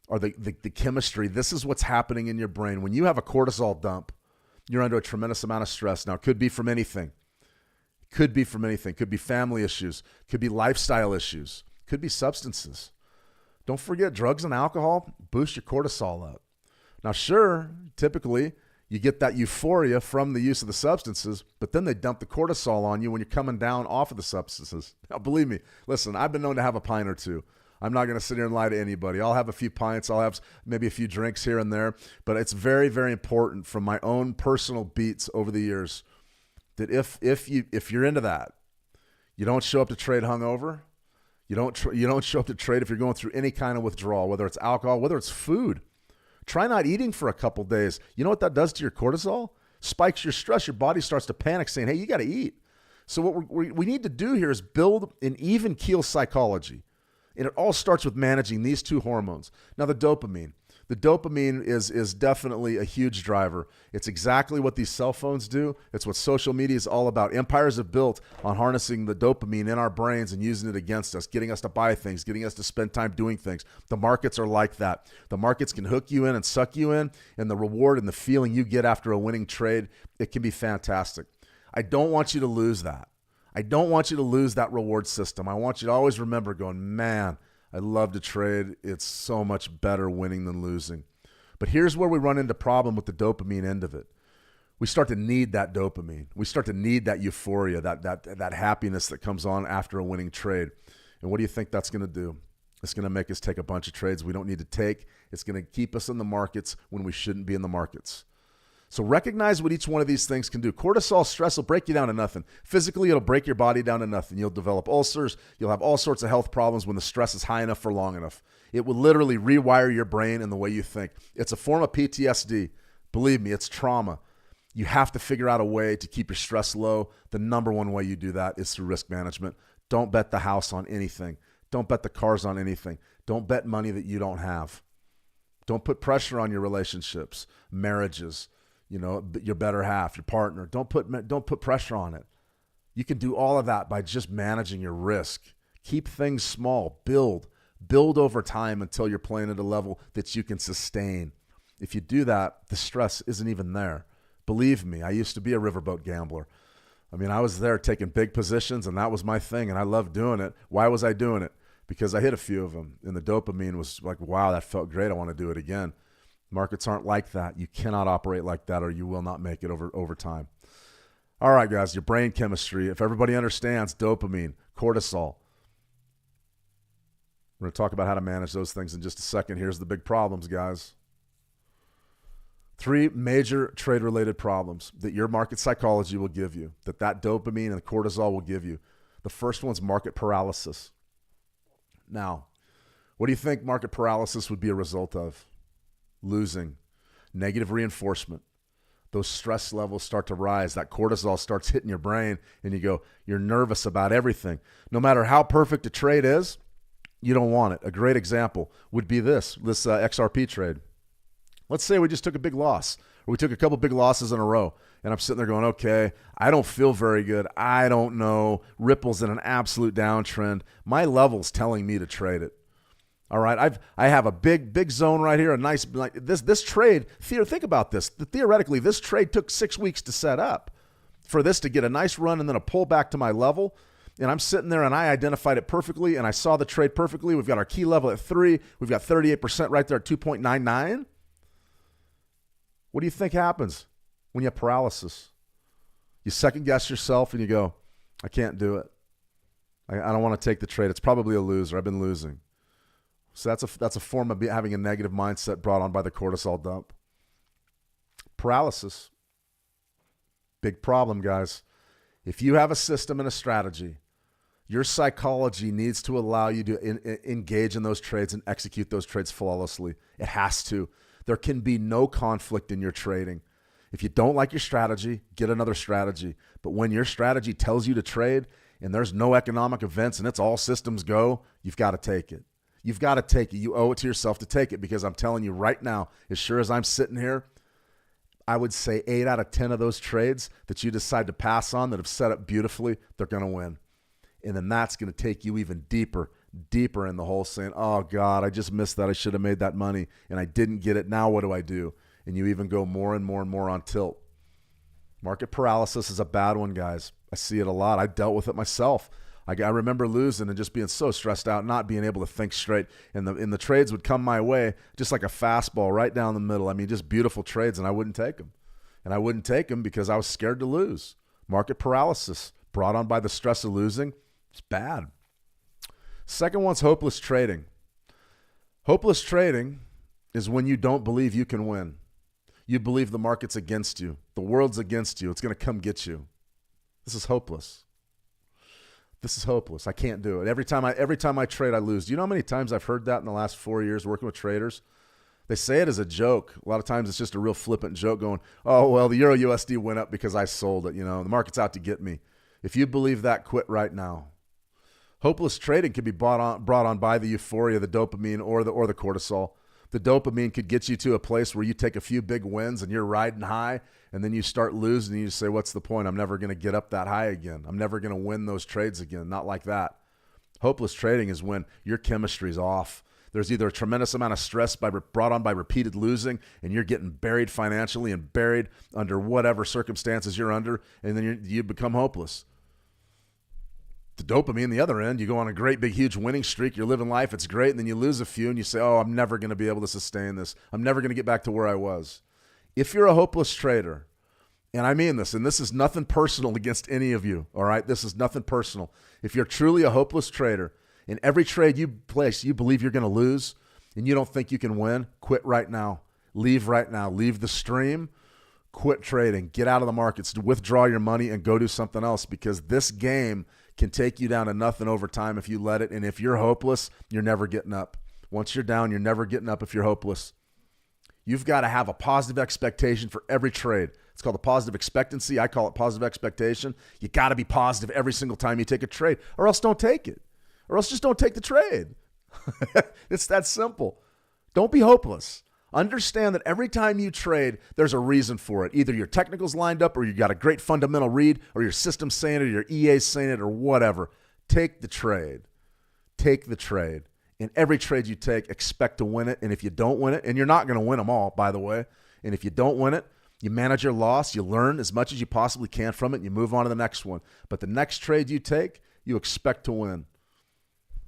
are the chemistry. This is what's happening in your brain. When you have a cortisol dump, you're under a tremendous amount of stress. Now, it could be from anything. Could be from anything. Could be family issues. Could be lifestyle issues. Could be substances. Don't forget, drugs and alcohol boost your cortisol up. Now, sure, typically you get that euphoria from the use of the substances, but then they dump the cortisol on you when you're coming down off of the substances. Now, believe me, listen, I've been known to have a pint or two. I'm not going to sit here and lie to anybody. I'll have a few pints. I'll have maybe a few drinks here and there, but it's very, very important from my own personal beats over the years that if you're into that, you don't show up to trade hungover. You don't show up to trade if you're going through any kind of withdrawal, whether it's alcohol, whether it's food. Try not eating for a couple days. You know what that does to your cortisol? Spikes your stress. Your body starts to panic saying, hey, you got to eat. So what we need to do here is build an even keel psychology. And it all starts with managing these 2 hormones. Now, the dopamine. The dopamine is definitely a huge driver. It's exactly what these cell phones do. It's what social media is all about. Empires have built on harnessing the dopamine in our brains and using it against us, getting us to buy things, getting us to spend time doing things. The markets are like that. The markets can hook you in and suck you in, and the reward and the feeling you get after a winning trade, it can be fantastic. I don't want you to lose that. I don't want you to lose that reward system. I want you to always remember going, man, I love to trade. It's so much better winning than losing. But here's where we run into problem with the dopamine end of it. we start to need that dopamine. We start to need that euphoria, that happiness that comes on after a winning trade. And what do you think that's going to do? It's going to make us take a bunch of trades we don't need to take. It's going to keep us in the markets when we shouldn't be in the markets. So recognize what each one of these things can do. Cortisol, stress will break you down to nothing. Physically, it'll break your body down to nothing. You'll develop ulcers. You'll have all sorts of health problems when the stress is high enough for long enough. It will literally rewire your brain and the way you think. It's a form of PTSD. Believe me, it's trauma. You have to figure out a way to keep your stress low. The number one way you do that is through risk management. Don't bet the house on anything. Don't bet the cars on anything. Don't bet money that you don't have. Don't put pressure on your relationships, marriages, your better half, your partner. Don't put pressure on it. You can do all of that by just managing your risk. Keep things small. Build over time until you're playing at a level that you can sustain. If you do that, the stress isn't even there. Believe me, I used to be a riverboat gambler. I was there taking big positions, and that was my thing, and I loved doing it. Why was I doing it? Because I hit a few of them, and the dopamine was like, wow, that felt great. I want to do it again. Markets aren't like that. You cannot operate like that, or you will not make it over time. All right, guys, your brain chemistry. If everybody understands dopamine, cortisol, we're going to talk about how to manage those things in just a second. Here's the big problems, guys. 3 major trade-related problems that your market psychology will give you, that dopamine and cortisol will give you. The first one's market paralysis. Now, what do you think market paralysis would be a result of? Losing, negative reinforcement. Those stress levels start to rise. That cortisol starts hitting your brain, and you're nervous about everything. No matter how perfect a trade is, you don't want it. A great example would be this XRP trade. Let's say we just took a big loss, or we took a couple big losses in a row, and I'm sitting there going, okay, I don't feel very good. I don't know. Ripple's in an absolute downtrend. My level's telling me to trade it. All right, I have a big zone right here, a nice this trade. Think about this. Theoretically, this trade took 6 weeks to set up for this to get a nice run and then a pull back to my level. And I'm sitting there, and I identified it perfectly, and I saw the trade perfectly. We've got our key level at 3. We've got 38% right there at 2.99. What do you think happens when you have paralysis? You second guess yourself and you go, I can't do it. I don't want to take the trade. It's probably a loser. I've been losing. So that's a form of having a negative mindset brought on by the cortisol dump. Paralysis. Big problem, guys. If you have a system and a strategy, your psychology needs to allow you to engage in those trades and execute those trades flawlessly. It has to. There can be no conflict in your trading. If you don't like your strategy, get another strategy. But when your strategy tells you to trade and there's no economic events and it's all systems go, you've got to take it. You've got to take it. You owe it to yourself to take it, because I'm telling you right now, as sure as I'm sitting here, I would say 8 out of 10 of those trades that you decide to pass on that have set up beautifully, they're going to win. And then that's going to take you even deeper in the hole, saying, oh God, I just missed that. I should have made that money and I didn't get it. Now what do I do? And you even go more and more and more on tilt. Market paralysis is a bad one, guys. I see it a lot. I dealt with it myself. I remember losing and just being so stressed out, not being able to think straight. And the trades would come my way just like a fastball right down the middle. Just beautiful trades, and I wouldn't take them. And I wouldn't take them because I was scared to lose. Market paralysis brought on by the stress of losing. It's bad. Second one's hopeless trading. Hopeless trading is when you don't believe you can win. You believe the market's against you. The world's against you. It's going to come get you. This is hopeless. This is hopeless. I can't do it. Every time I trade, I lose. Do you know how many times I've heard that in the last 4 years working with traders? They say it as a joke. A lot of times it's just a real flippant joke going, oh, well, the Euro USD went up because I sold it. The market's out to get me. If you believe that, quit right now. Hopeless trading can be brought on by the euphoria, the dopamine, or the cortisol. The dopamine could get you to a place where you take a few big wins and you're riding high, and then you start losing and you say, what's the point? I'm never going to get up that high again. I'm never going to win those trades again. Not like that. Hopeless trading is when your chemistry's off. There's either a tremendous amount of stress brought on by repeated losing, and you're getting buried financially and buried under whatever circumstances you're under, and then you become hopeless. The dopamine, the other end, you go on a great big huge winning streak, you're living life, it's great, and then you lose a few and you say, oh, I'm never going to be able to sustain this. I'm never going to get back to where I was. If you're a hopeless trader And I mean this, and this is nothing personal against any of you, all right? This is nothing personal. If you're truly a hopeless trader, in every trade you place, you believe you're going to lose and you don't think you can win, quit right now. Leave right now. Leave the stream. Quit trading. Get out of the markets. Withdraw your money and go do something else, because this game can take you down to nothing over time if you let it. And if you're hopeless, you're never getting up. Once you're down, you're never getting up if you're hopeless. You've got to have a positive expectation for every trade. It's called the positive expectancy. I call it positive expectation. You got to be positive every single time you take a trade, or else don't take it, or else just don't take the trade. It's that simple. Don't be hopeless. Understand that every time you trade, there's a reason for it. Either your technicals lined up, or you got a great fundamental read, or your system's saying it, or your EA's saying it, or whatever. Take the trade. Take the trade. In every trade you take, expect to win it. And if you don't win it, and you're not going to win them all, by the way, and if you don't win it, you manage your loss, you learn as much as you possibly can from it, and you move on to the next one. But the next trade you take, you expect to win.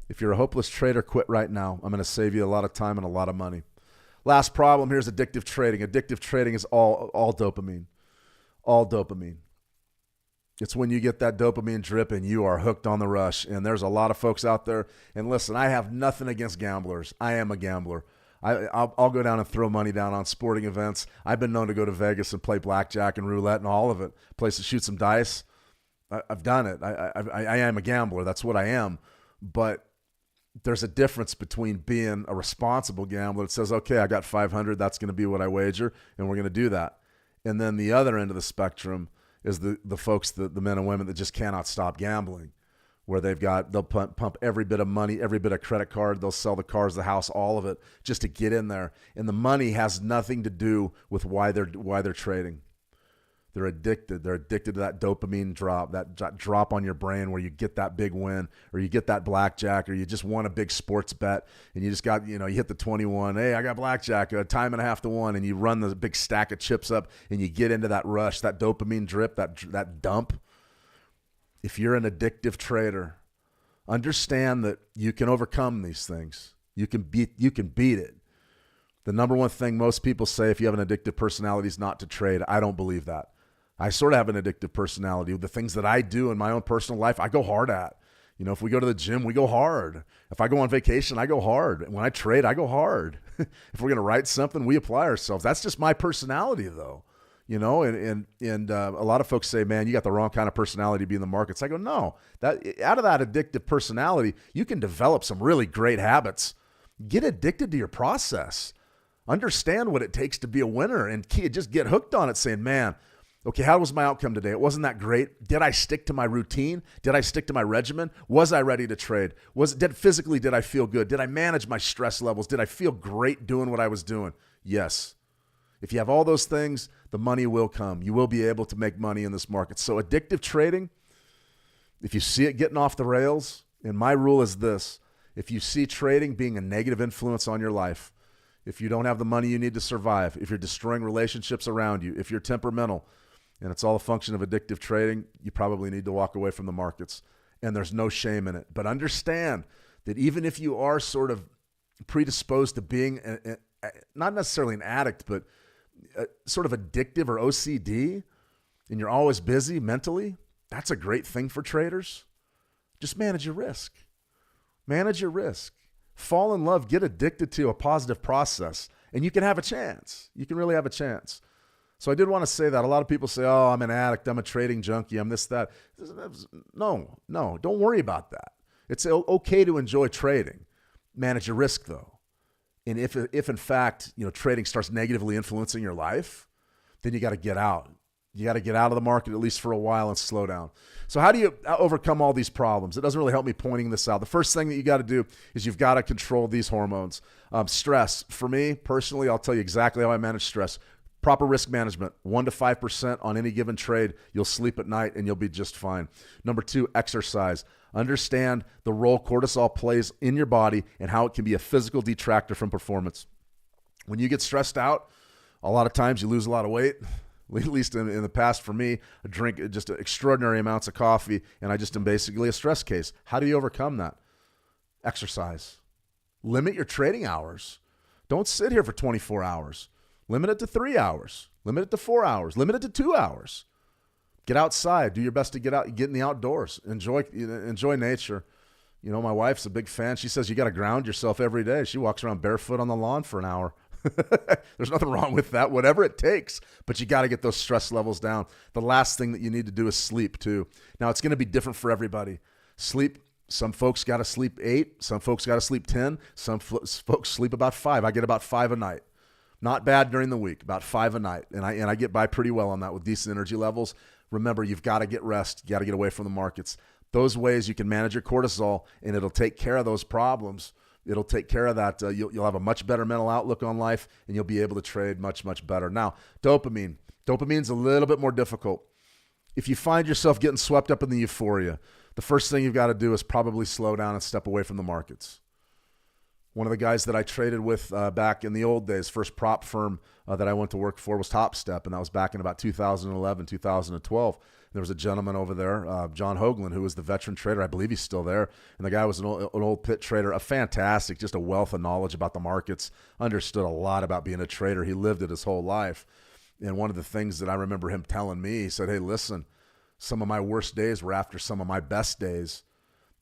If you're a hopeless trader, quit right now. I'm going to save you a lot of time and a lot of money. Last problem here is addictive trading. Addictive trading is all dopamine. All dopamine. It's when you get that dopamine drip and you are hooked on the rush. And there's a lot of folks out there. And listen, I have nothing against gamblers. I am a gambler. I'll go down and throw money down on sporting events. I've been known to go to Vegas and play blackjack and roulette and all of it. Place to shoot some dice. I've done it. I am a gambler. That's what I am. But there's a difference between being a responsible gambler that says, okay, I got 500, that's going to be what I wager, and we're going to do that. And then the other end of the spectrum is the folks, the men and women that just cannot stop gambling, where they'll pump every bit of money, every bit of credit card, they'll sell the cars, the house, all of it, just to get in there. And the money has nothing to do with why they're trading. They're addicted. They're addicted to that dopamine drop, that drop on your brain where you get that big win, or you get that blackjack, or you just won a big sports bet and you just got, you hit the 21. Hey, I got blackjack, a time and a half to one, and you run the big stack of chips up and you get into that rush, that dopamine drip, that dump. If you're an addictive trader, understand that you can overcome these things. You can beat it. The number one thing most people say if you have an addictive personality is not to trade. I don't believe that. I sort of have an addictive personality. The things that I do in my own personal life, I go hard at. If we go to the gym, we go hard. If I go on vacation, I go hard. When I trade, I go hard. If we're going to write something, we apply ourselves. That's just my personality, though. And a lot of folks say, man, you got the wrong kind of personality to be in the markets. I go, no. Out of that addictive personality, you can develop some really great habits. Get addicted to your process. Understand what it takes to be a winner, and just get hooked on it, saying, man, okay, how was my outcome today? It wasn't that great. Did I stick to my routine? Did I stick to my regimen? Was I ready to trade? Physically, did I feel good? Did I manage my stress levels? Did I feel great doing what I was doing? Yes. If you have all those things, the money will come. You will be able to make money in this market. So addictive trading, if you see it getting off the rails, and my rule is this, if you see trading being a negative influence on your life, if you don't have the money you need to survive, if you're destroying relationships around you, if you're temperamental, and it's all a function of addictive trading, you probably need to walk away from the markets. And there's no shame in it. But understand that even if you are sort of predisposed to being not necessarily an addict, but sort of addictive or OCD, and you're always busy mentally, that's a great thing for traders. Just manage your risk. Manage your risk. Fall in love, get addicted to a positive process, and you can have a chance. You can really have a chance. So I did want to say that. A lot of people say, oh, I'm an addict, I'm a trading junkie, I'm this, that. No, don't worry about that. It's okay to enjoy trading. Manage your risk, though. And if in fact, trading starts negatively influencing your life, then you got to get out. You got to get out of the market at least for a while and slow down. So how do you overcome all these problems? It doesn't really help me pointing this out. The first thing that you got to do is you've got to control these hormones. Stress. For me, personally, I'll tell you exactly how I manage stress. Proper risk management, 1 to 5% on any given trade. You'll sleep at night and you'll be just fine. Number 2, exercise. Understand the role cortisol plays in your body and how it can be a physical detractor from performance. When you get stressed out, a lot of times you lose a lot of weight. At least in the past for me, I drink just extraordinary amounts of coffee, and I just am basically a stress case. How do you overcome that? Exercise. Limit your trading hours. Don't sit here for 24 hours. Limit it to 3 hours. Limit it to 4 hours. Limit it to 2 hours. Get outside. Do your best to get out, get in the outdoors. Enjoy nature. You know, my wife's a big fan. She says you got to ground yourself every day. She walks around barefoot on the lawn for an hour. There's nothing wrong with that, whatever it takes. But you got to get those stress levels down. The last thing that you need to do is sleep too. Now, it's going to be different for everybody. Sleep, some folks got to sleep 8. Some folks got to sleep 10. Some folks sleep about 5. I get about 5 a night. Not bad during the week, about 5 a night. And I get by pretty well on that with decent energy levels. Remember, you've got to get rest. You got to get away from the markets. Those ways you can manage your cortisol, and it'll take care of those problems. It'll take care of that. You'll have a much better mental outlook on life, and you'll be able to trade much, much better. Now, dopamine. Dopamine's a little bit more difficult. If you find yourself getting swept up in the euphoria, the first thing you've got to do is probably slow down and step away from the markets. One of the guys that I traded with back in the old days, first prop firm that I went to work for was Top Step, and that was back in about 2011, 2012. There was a gentleman over there, John Hoagland, who was the veteran trader. I believe he's still there. And the guy was an old pit trader, a fantastic, just a wealth of knowledge about the markets, understood a lot about being a trader. He lived it his whole life. And one of the things that I remember him telling me, he said, hey, listen, some of my worst days were after some of my best days.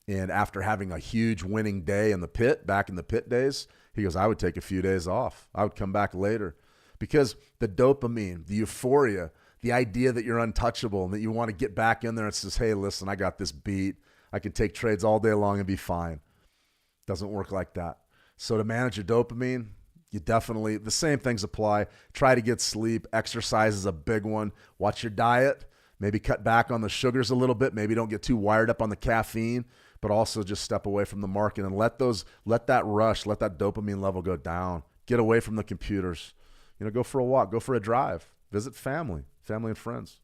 And after having a huge winning day in the pit, back in the pit days, he goes, I would take a few days off. I would come back later. Because the dopamine, the euphoria, the idea that you're untouchable and that you want to get back in there and says, hey, listen, I got this beat. I can take trades all day long and be fine. Doesn't work like that. So to manage your dopamine, you definitely, the same things apply. Try to get sleep. Exercise is a big one. Watch your diet. Maybe cut back on the sugars a little bit. Maybe don't get too wired up on the caffeine, but also just step away from the market and let that rush, let that dopamine level go down. Get away from the computers. You know, go for a walk, go for a drive, visit family and friends.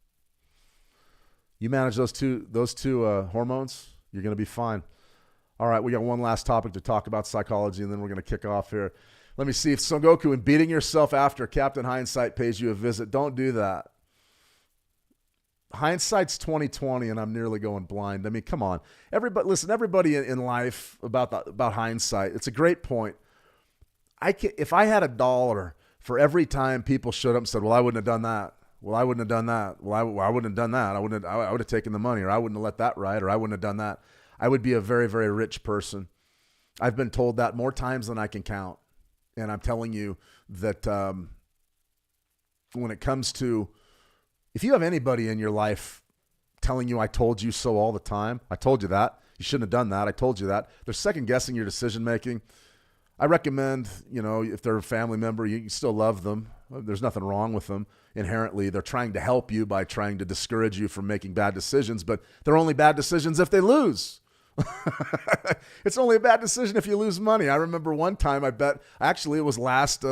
You manage those two hormones, you're going to be fine. All right, we got one last topic to talk about, psychology, and then we're going to kick off here. Let me see if Son Goku and beating yourself after Captain Hindsight pays you a visit. Don't do that. Hindsight's 20/20, and I'm nearly going blind. I mean, come on. Everybody in life about hindsight. It's a great point. If I had $1 for every time people showed up and said, well, I wouldn't have done that. Well, I wouldn't have done that. Well, I wouldn't have done that. I would have taken the money, or I wouldn't have let that ride, or I wouldn't have done that. I would be a very, very rich person. I've been told that more times than I can count. And I'm telling you that when it comes to, if you have anybody in your life telling you, I told you so all the time, I told you that, you shouldn't have done that, I told you that, they're second guessing your decision making. I recommend, if they're a family member, you still love them. There's nothing wrong with them inherently. They're trying to help you by trying to discourage you from making bad decisions, but they're only bad decisions if they lose. It's only a bad decision if you lose money. I remember one time I bet, actually it was last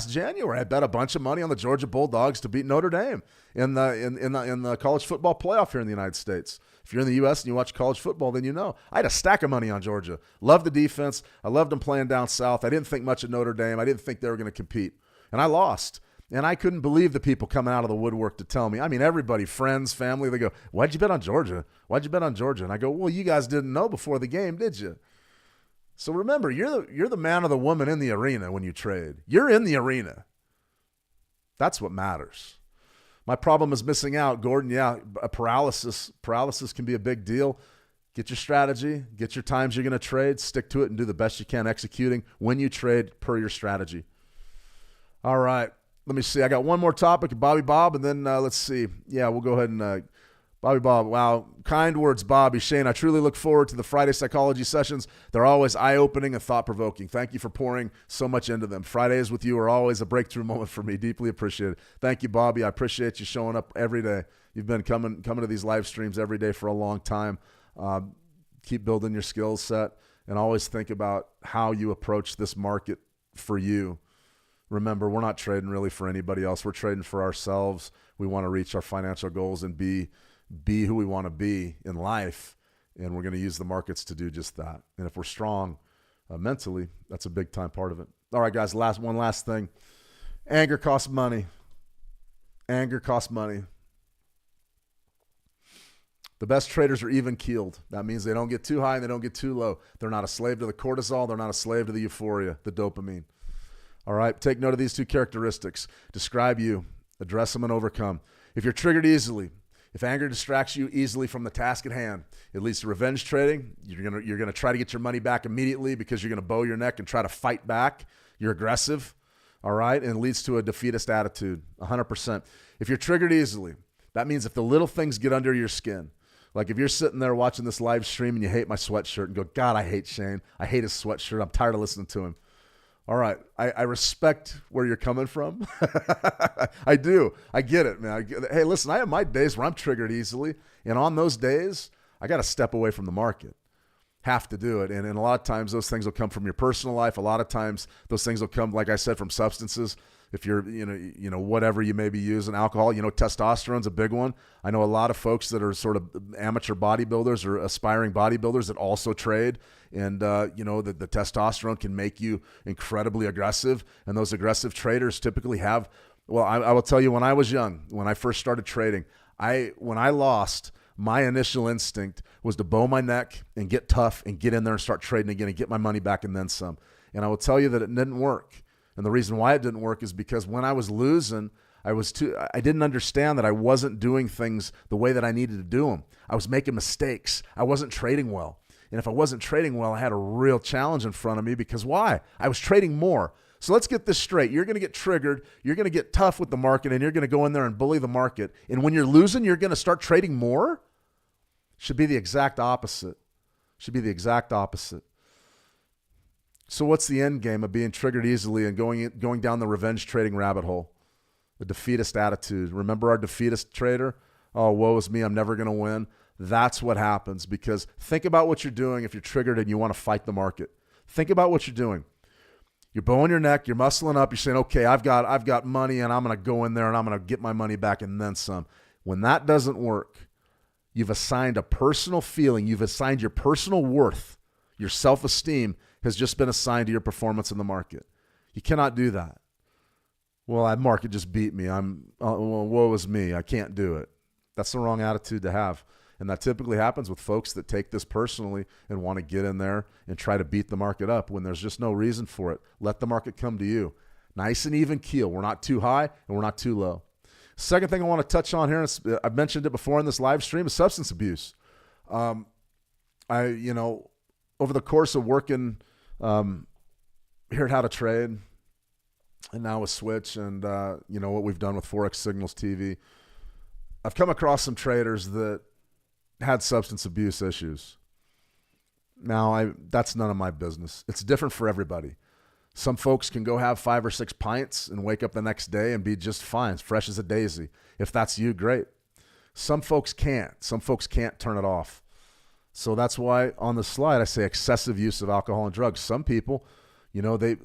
January, I bet a bunch of money on the Georgia Bulldogs to beat Notre Dame in the college football playoff here in the United States. If you're in the U.S. and you watch college football, then you know. I had a stack of money on Georgia. Loved the defense. I loved them playing down south. I didn't think much of Notre Dame. I didn't think they were going to compete. And I lost. And I couldn't believe the people coming out of the woodwork to tell me. I mean, everybody, friends, family, they go, why'd you bet on Georgia? Why'd you bet on Georgia? And I go, well, you guys didn't know before the game, did you? So remember, you're the man or the woman in the arena when you trade. You're in the arena. That's what matters. My problem is missing out, Gordon. Yeah, a paralysis can be a big deal. Get your strategy, get your times you're going to trade, stick to it, and do the best you can executing when you trade per your strategy. All right. Let me see. I got one more topic, Bobby Bob, and then let's see. Yeah, we'll go ahead and Bobby Bob. Wow. Kind words, Bobby. Shane, I truly look forward to the Friday psychology sessions. They're always eye-opening and thought-provoking. Thank you for pouring so much into them. Fridays with you are always a breakthrough moment for me. Deeply appreciated. Thank you, Bobby. I appreciate you showing up every day. You've been coming to these live streams every day for a long time. Keep building your skill set and always think about how you approach this market for you. Remember, we're not trading really for anybody else. We're trading for ourselves. We want to reach our financial goals and be who we want to be in life, and we're going to use the markets to do just that. And if we're strong mentally, that's a big time part of it. All right, guys, one last thing. Anger costs money. Anger costs money. The best traders are even-keeled. That means they don't get too high and they don't get too low. They're not a slave to the cortisol. They're not a slave to the euphoria, the dopamine. All right, take note of these two characteristics. Describe you, address them, and overcome. If you're triggered easily, if anger distracts you easily from the task at hand, it leads to revenge trading. You're gonna try to get your money back immediately because you're gonna bow your neck and try to fight back. You're aggressive, all right, and it leads to a defeatist attitude, 100%. If you're triggered easily, that means if the little things get under your skin, like if you're sitting there watching this live stream and you hate my sweatshirt and go, God, I hate Shane. I hate his sweatshirt. I'm tired of listening to him. All right, I respect where you're coming from. I do. I get it, man. Hey, listen, I have my days where I'm triggered easily. And on those days, I got to step away from the market. Have to do it. And a lot of times those things will come from your personal life. A lot of times those things will come, like I said, from substances. If you're, whatever you may be using, alcohol, testosterone's a big one. I know a lot of folks that are sort of amateur bodybuilders or aspiring bodybuilders that also trade. And, the testosterone can make you incredibly aggressive. And those aggressive traders typically have, I will tell you, when I was young, when I first started trading, when I lost, my initial instinct was to bow my neck and get tough and get in there and start trading again and get my money back and then some. And I will tell you that it didn't work. And the reason why it didn't work is because when I was losing, I didn't understand that I wasn't doing things the way that I needed to do them. I was making mistakes. I wasn't trading well. And if I wasn't trading well, I had a real challenge in front of me because why? I was trading more. So let's get this straight. You're going to get triggered. You're going to get tough with the market, and you're going to go in there and bully the market. And when you're losing, you're going to start trading more? Should be the exact opposite. Should be the exact opposite. So what's the end game of being triggered easily and going down the revenge trading rabbit hole? The defeatist attitude. Remember our defeatist trader? Oh, woe is me. I'm never going to win. That's what happens, because think about what you're doing if you're triggered and you want to fight the market. Think about what you're doing. You're bowing your neck. You're muscling up. You're saying, okay, I've got money, and I'm going to go in there and I'm going to get my money back and then some. When that doesn't work, you've assigned a personal feeling. You've assigned your personal worth. Your self-esteem has just been assigned to your performance in the market. You cannot do that. Well, that market just beat me. Woe is me. I can't do it. That's the wrong attitude to have. And that typically happens with folks that take this personally and want to get in there and try to beat the market up when there's just no reason for it. Let the market come to you. Nice and even keel. We're not too high and we're not too low. Second thing I want to touch on here, I've mentioned it before in this live stream, is substance abuse. Over the course of working here at How to Trade and now with Switch and, what we've done with Forex Signals TV, I've come across some traders that had substance abuse issues. Now, that's none of my business. It's different for everybody. Some folks can go have 5 or 6 pints and wake up the next day and be just fine, fresh as a daisy. If that's you, great. Some folks can't. Some folks can't turn it off. So that's why on the slide I say excessive use of alcohol and drugs. Some people, they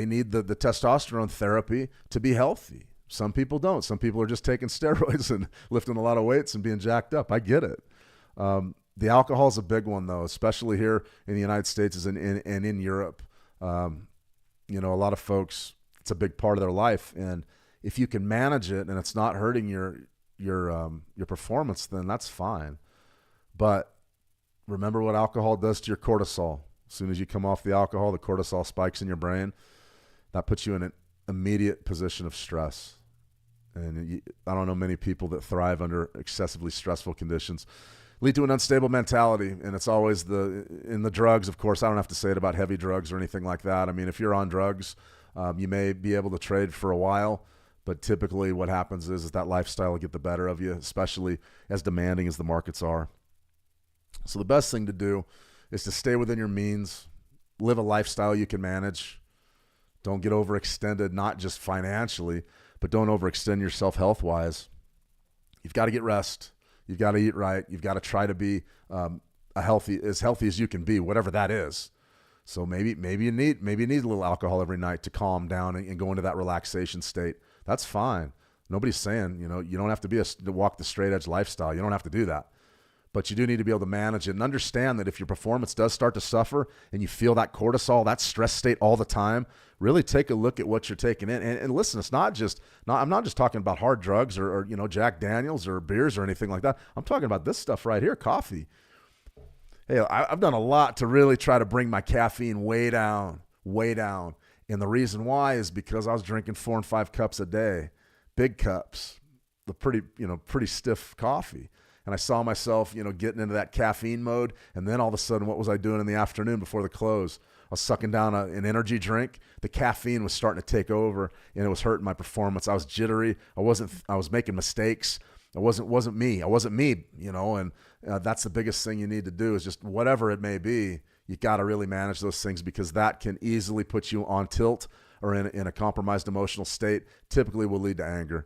need the testosterone therapy to be healthy. Some people don't. Some people are just taking steroids and lifting a lot of weights and being jacked up. I get it. The alcohol is a big one, though, especially here in the United States and in Europe. A lot of folks, it's a big part of their life. And if you can manage it and it's not hurting your performance, then that's fine. But remember what alcohol does to your cortisol. As soon as you come off the alcohol, the cortisol spikes in your brain. That puts you in an immediate position of stress. And I don't know many people that thrive under excessively stressful conditions. Lead to an unstable mentality, and it's always in the drugs, of course. I don't have to say it about heavy drugs or anything like that. I mean, if you're on drugs, you may be able to trade for a while, but typically what happens is that lifestyle will get the better of you, especially as demanding as the markets are. So the best thing to do is to stay within your means, live a lifestyle you can manage. Don't get overextended, not just financially, but don't overextend yourself health-wise. You've got to get rest. You've got to eat right. You've got to try to be as healthy as you can be, whatever that is. So maybe you need a little alcohol every night to calm down and go into that relaxation state. That's fine. Nobody's saying, you don't have to walk the straight edge lifestyle. You don't have to do that. But you do need to be able to manage it and understand that if your performance does start to suffer and you feel that cortisol, that stress state all the time, really take a look at what you're taking in. And listen, I'm not just talking about hard drugs or Jack Daniels or beers or anything like that. I'm talking about this stuff right here, coffee. Hey, I've done a lot to really try to bring my caffeine way down. And the reason why is because I was drinking 4 and 5 cups a day, big cups, the pretty stiff coffee. And I saw myself, getting into that caffeine mode. And then all of a sudden, what was I doing in the afternoon before the close? I was sucking down an energy drink. The caffeine was starting to take over, and it was hurting my performance. I was jittery. I was making mistakes. It wasn't me. And that's the biggest thing you need to do is just whatever it may be, you got to really manage those things, because that can easily put you on tilt or in a compromised emotional state. Typically will lead to anger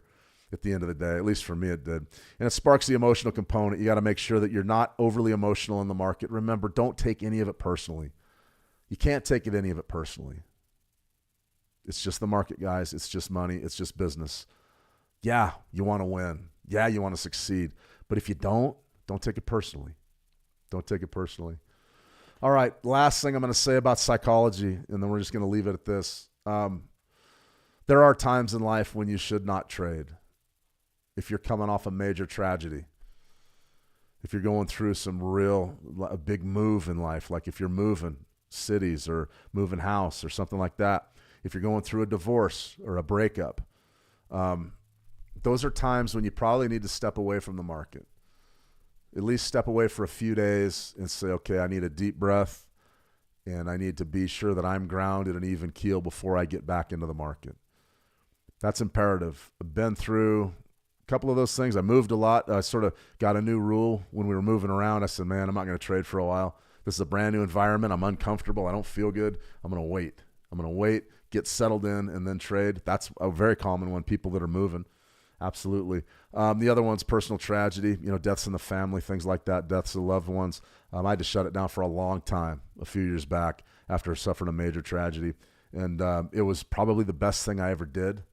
at the end of the day. At least for me, it did. And it sparks the emotional component. You got to make sure that you're not overly emotional in the market. Remember, don't take any of it personally. You can't take any of it personally. It's just the market, guys. It's just money. It's just business. Yeah, you want to win. Yeah, you want to succeed. But if you don't take it personally. Don't take it personally. All right, last thing I'm going to say about psychology, and then we're just going to leave it at this. There are times in life when you should not trade. If you're coming off a major tragedy, if you're going through a big move in life, like if you're moving cities or moving house or something like that, if you're going through a divorce or a breakup, those are times when you probably need to step away from the market. At least step away for a few days and say, okay, I need a deep breath, and I need to be sure that I'm grounded and even keel before I get back into the market. That's imperative. I've been through a couple of those things. I moved a lot. I sort of got a new rule when we were moving around. I said, man, I'm not going to trade for a while. This is a brand new environment. I'm uncomfortable. I don't feel good. I'm going to wait, get settled in, and then trade. That's a very common one, people that are moving. Absolutely. The other one's personal tragedy, deaths in the family, things like that, deaths of loved ones. I had to shut it down for a long time a few years back after suffering a major tragedy. And it was probably the best thing I ever did,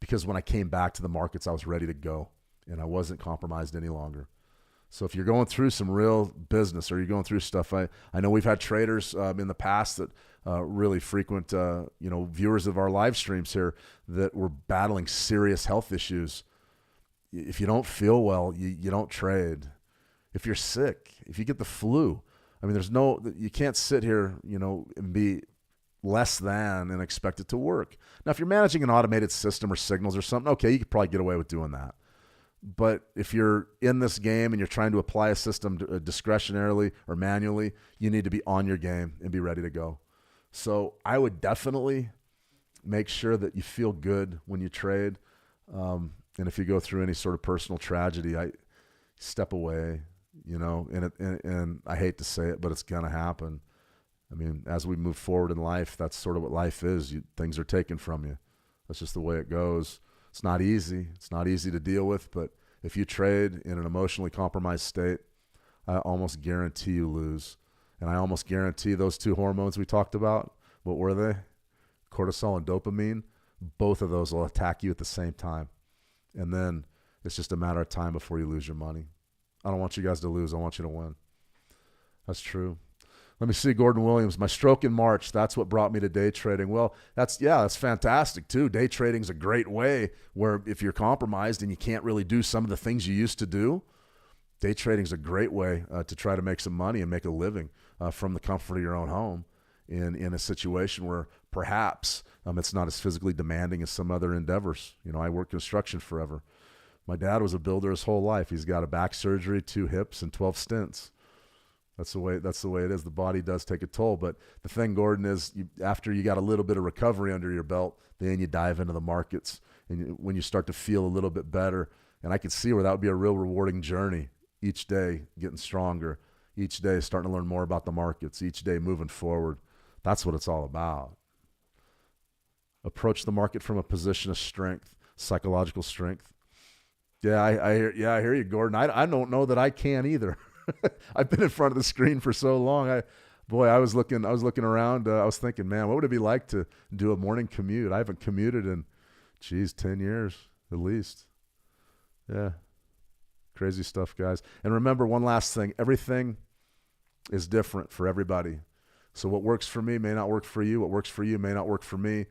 because when I came back to the markets, I was ready to go and I wasn't compromised any longer. So if you're going through some real business or you're going through stuff, I know we've had traders in the past that really frequent, viewers of our live streams here that were battling serious health issues. If you don't feel well, you don't trade. If you're sick, if you get the flu, you can't sit here, and be less than and expect it to work. Now, if you're managing an automated system or signals or something, okay, you could probably get away with doing that. But if you're in this game and you're trying to apply a system discretionarily or manually, you need to be on your game and be ready to go. So I would definitely make sure that you feel good when you trade. And if you go through any sort of personal tragedy, I step away, and I hate to say it, but it's going to happen. As we move forward in life, that's sort of what life is. Things are taken from you. That's just the way it goes. It's not easy. It's not easy to deal with, but if you trade in an emotionally compromised state, I almost guarantee you lose. And I almost guarantee those two hormones we talked about, what were they? Cortisol and dopamine. Both of those will attack you at the same time. And then it's just a matter of time before you lose your money. I don't want you guys to lose. I want you to win. That's true. Let me see, Gordon Williams. My stroke in March, that's what brought me to day trading. Well, that's fantastic too. Day trading is a great way where if you're compromised and you can't really do some of the things you used to do, day trading is a great way to try to make some money and make a living from the comfort of your own home in a situation where perhaps it's not as physically demanding as some other endeavors. I worked construction forever. My dad was a builder his whole life. He's got a back surgery, 2 hips, and 12 stints. That's the way it is. The body does take a toll. But the thing, Gordon, is after you got a little bit of recovery under your belt, then you dive into the markets. And when you start to feel a little bit better, and I could see where that would be a real rewarding journey, each day getting stronger, each day starting to learn more about the markets, each day moving forward. That's what it's all about. Approach the market from a position of strength, psychological strength. Yeah, I hear you, Gordon. I don't know that I can either. I've been in front of the screen for so long. I was looking around. I was thinking, man, what would it be like to do a morning commute? I haven't commuted in, 10 years at least. Yeah, crazy stuff, guys. And remember one last thing: everything is different for everybody. So what works for me may not work for you. What works for you may not work for me.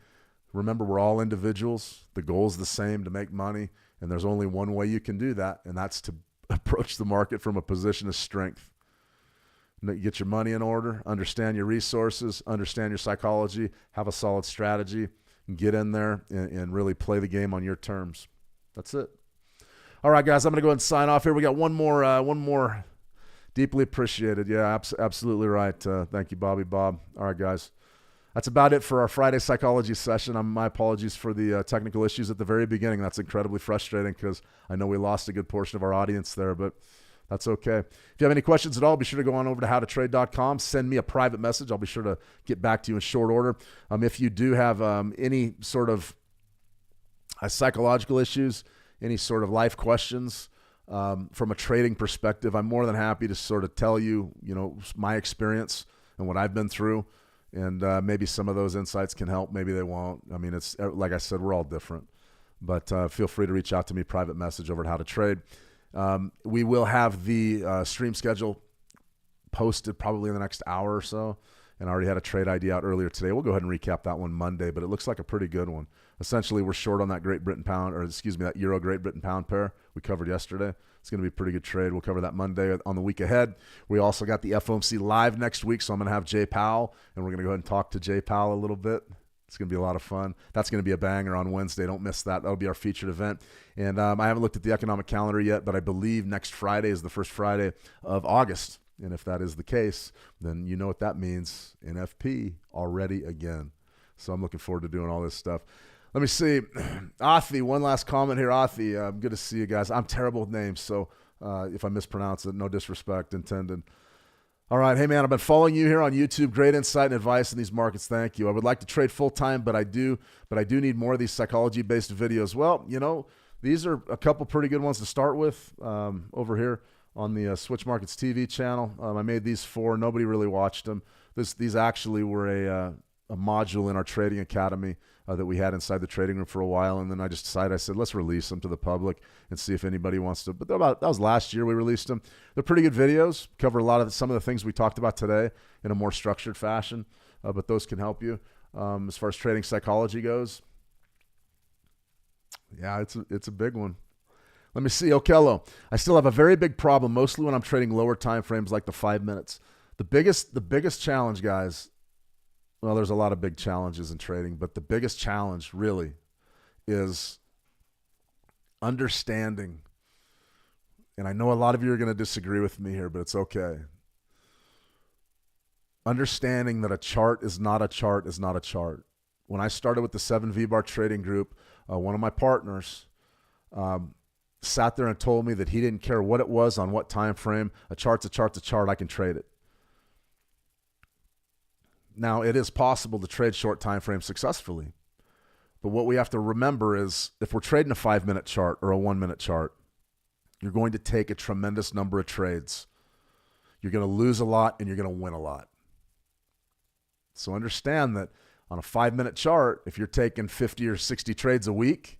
Remember, we're all individuals. The goal is the same, to make money, and there's only one way you can do that, and that's to approach the market from a position of strength. Get your money in order, understand your resources, understand your psychology, have a solid strategy, and get in there and really play the game on your terms. That's it. All right, guys, I'm going to go ahead and sign off here. We got one more. Deeply appreciated. Yeah, absolutely right. Thank you, Bobby Bob. All right, guys. That's about it for our Friday psychology session. My apologies for the technical issues at the very beginning. That's incredibly frustrating because I know we lost a good portion of our audience there, but that's okay. If you have any questions at all, be sure to go on over to howtotrade.com. Send me a private message. I'll be sure to get back to you in short order. If you do have any sort of psychological issues, any sort of life questions from a trading perspective, I'm more than happy to sort of tell you, my experience and what I've been through. And maybe some of those insights can help. Maybe they won't. I mean, it's like I said, we're all different. But feel free to reach out to me, private message over at How to Trade. We will have the stream schedule posted probably in the next hour or so. And I already had a trade idea out earlier today. We'll go ahead and recap that one Monday, but it looks like a pretty good one. Essentially, we're short on that that Euro Great Britain pound pair we covered yesterday. It's going to be a pretty good trade. We'll cover that Monday on the week ahead. We also got the FOMC live next week, so I'm going to have Jay Powell, and we're going to go ahead and talk to Jay Powell a little bit. It's going to be a lot of fun. That's going to be a banger on Wednesday. Don't miss that. That'll be our featured event. And I haven't looked at the economic calendar yet, but I believe next Friday is the first Friday of August. And if that is the case, then you know what that means. NFP already again. So I'm looking forward to doing all this stuff. Let me see. Athi, one last comment here. Athi, good to see you guys. I'm terrible with names, so if I mispronounce it, no disrespect intended. All right. Hey, man, I've been following you here on YouTube. Great insight and advice in these markets. Thank you. I would like to trade full-time, but I do need more of these psychology-based videos. Well, these are a couple pretty good ones to start with over here on the Switch Markets TV channel. I made these 4. Nobody really watched them. These actually were a module in our trading academy that we had inside the trading room for a while, and then I just decided, I said, let's release them to the public and see if anybody wants to. But that was last year we released them. They're pretty good videos, cover some of the things we talked about today in a more structured fashion, but those can help you as far as trading psychology goes. Yeah, it's a big one. Let me see. Okello, I still have a very big problem, mostly when I'm trading lower time frames like the 5 minutes. The biggest challenge, guys, well, there's a lot of big challenges in trading, but the biggest challenge really is understanding, and I know a lot of you are going to disagree with me here, but it's okay. Understanding that a chart is not a chart is not a chart. When I started with the 7 V-Bar trading group, one of my partners sat there and told me that he didn't care what it was on what time frame. A chart's a chart's a chart. I can trade it. Now, it is possible to trade short time frames successfully. But what we have to remember is if we're trading a 5-minute chart or a 1-minute chart, you're going to take a tremendous number of trades. You're going to lose a lot and you're going to win a lot. So understand that on a 5-minute chart, if you're taking 50 or 60 trades a week,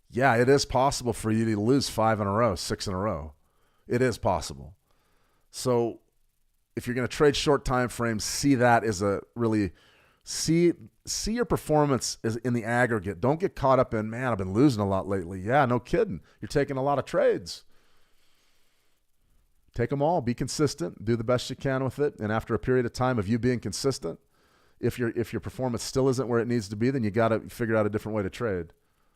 yeah, it is possible for you to lose 5 in a row, 6 in a row. It is possible. So if you're going to trade short time frames, see that as a really see your performance as in the aggregate. Don't get caught up in, man, I've been losing a lot lately. Yeah, no kidding. You're taking a lot of trades. Take them all. Be consistent. Do the best you can with it. And after a period of time of you being consistent, if your performance still isn't where it needs to be, then you got to figure out a different way to trade.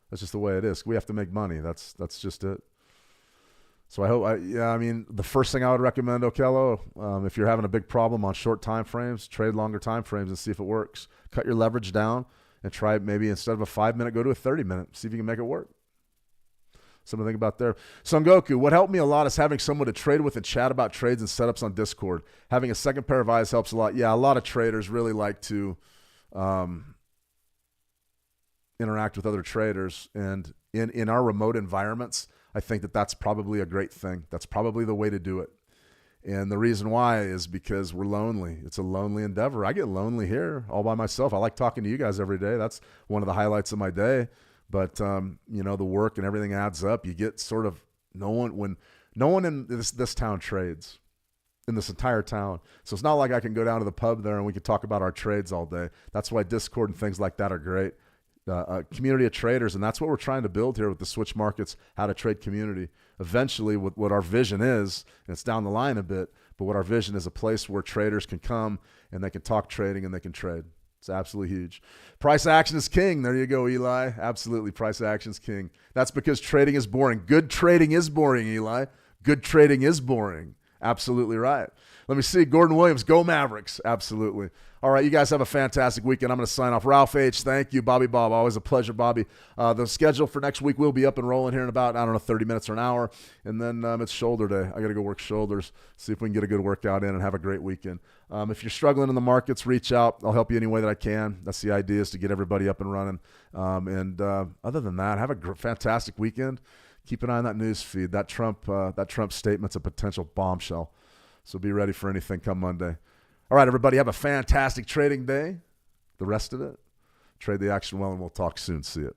That's just the way it is. We have to make money. That's just it. So I hope, the first thing I would recommend, Okello, if you're having a big problem on short time frames, trade longer time frames and see if it works. Cut your leverage down and try maybe instead of a 5-minute, go to a 30-minute. See if you can make it work. Something to think about there. Son Goku, what helped me a lot is having someone to trade with and chat about trades and setups on Discord. Having a second pair of eyes helps a lot. Yeah, a lot of traders really like to interact with other traders. And in our remote environments, I think that's probably a great thing. That's probably the way to do it. And the reason why is because we're lonely. It's a lonely endeavor. I get lonely here all by myself. I like talking to you guys every day. That's one of the highlights of my day. But, the work and everything adds up. You get sort of no one in this town trades, in this entire town. So it's not like I can go down to the pub there and we can talk about our trades all day. That's why Discord and things like that are great. community of traders, and that's what we're trying to build here with the Switch Markets How to Trade community. Eventually, what our vision is, and it's down the line a bit, but what our vision is a place where traders can come and they can talk trading and they can trade. It's absolutely huge. Price action is king. There you go, Eli. Absolutely, price action is king. That's because trading is boring. Good trading is boring, Eli. Good trading is boring. Absolutely right. Let me see. Gordon Williams, go Mavericks. Absolutely. All right, you guys have a fantastic weekend. I'm going to sign off. Ralph H., thank you. Bobby Bob, always a pleasure, Bobby. The schedule for next week will be up and rolling here in about, 30 minutes or an hour. And then it's shoulder day. I got to go work shoulders, see if we can get a good workout in and have a great weekend. If you're struggling in the markets, reach out. I'll help you any way that I can. That's the idea, is to get everybody up and running. Other than that, have a fantastic weekend. Keep an eye on that news feed. That Trump statement's a potential bombshell. So be ready for anything come Monday. All right, everybody, have a fantastic trading day. The rest of it, trade the action well, and we'll talk soon. See you.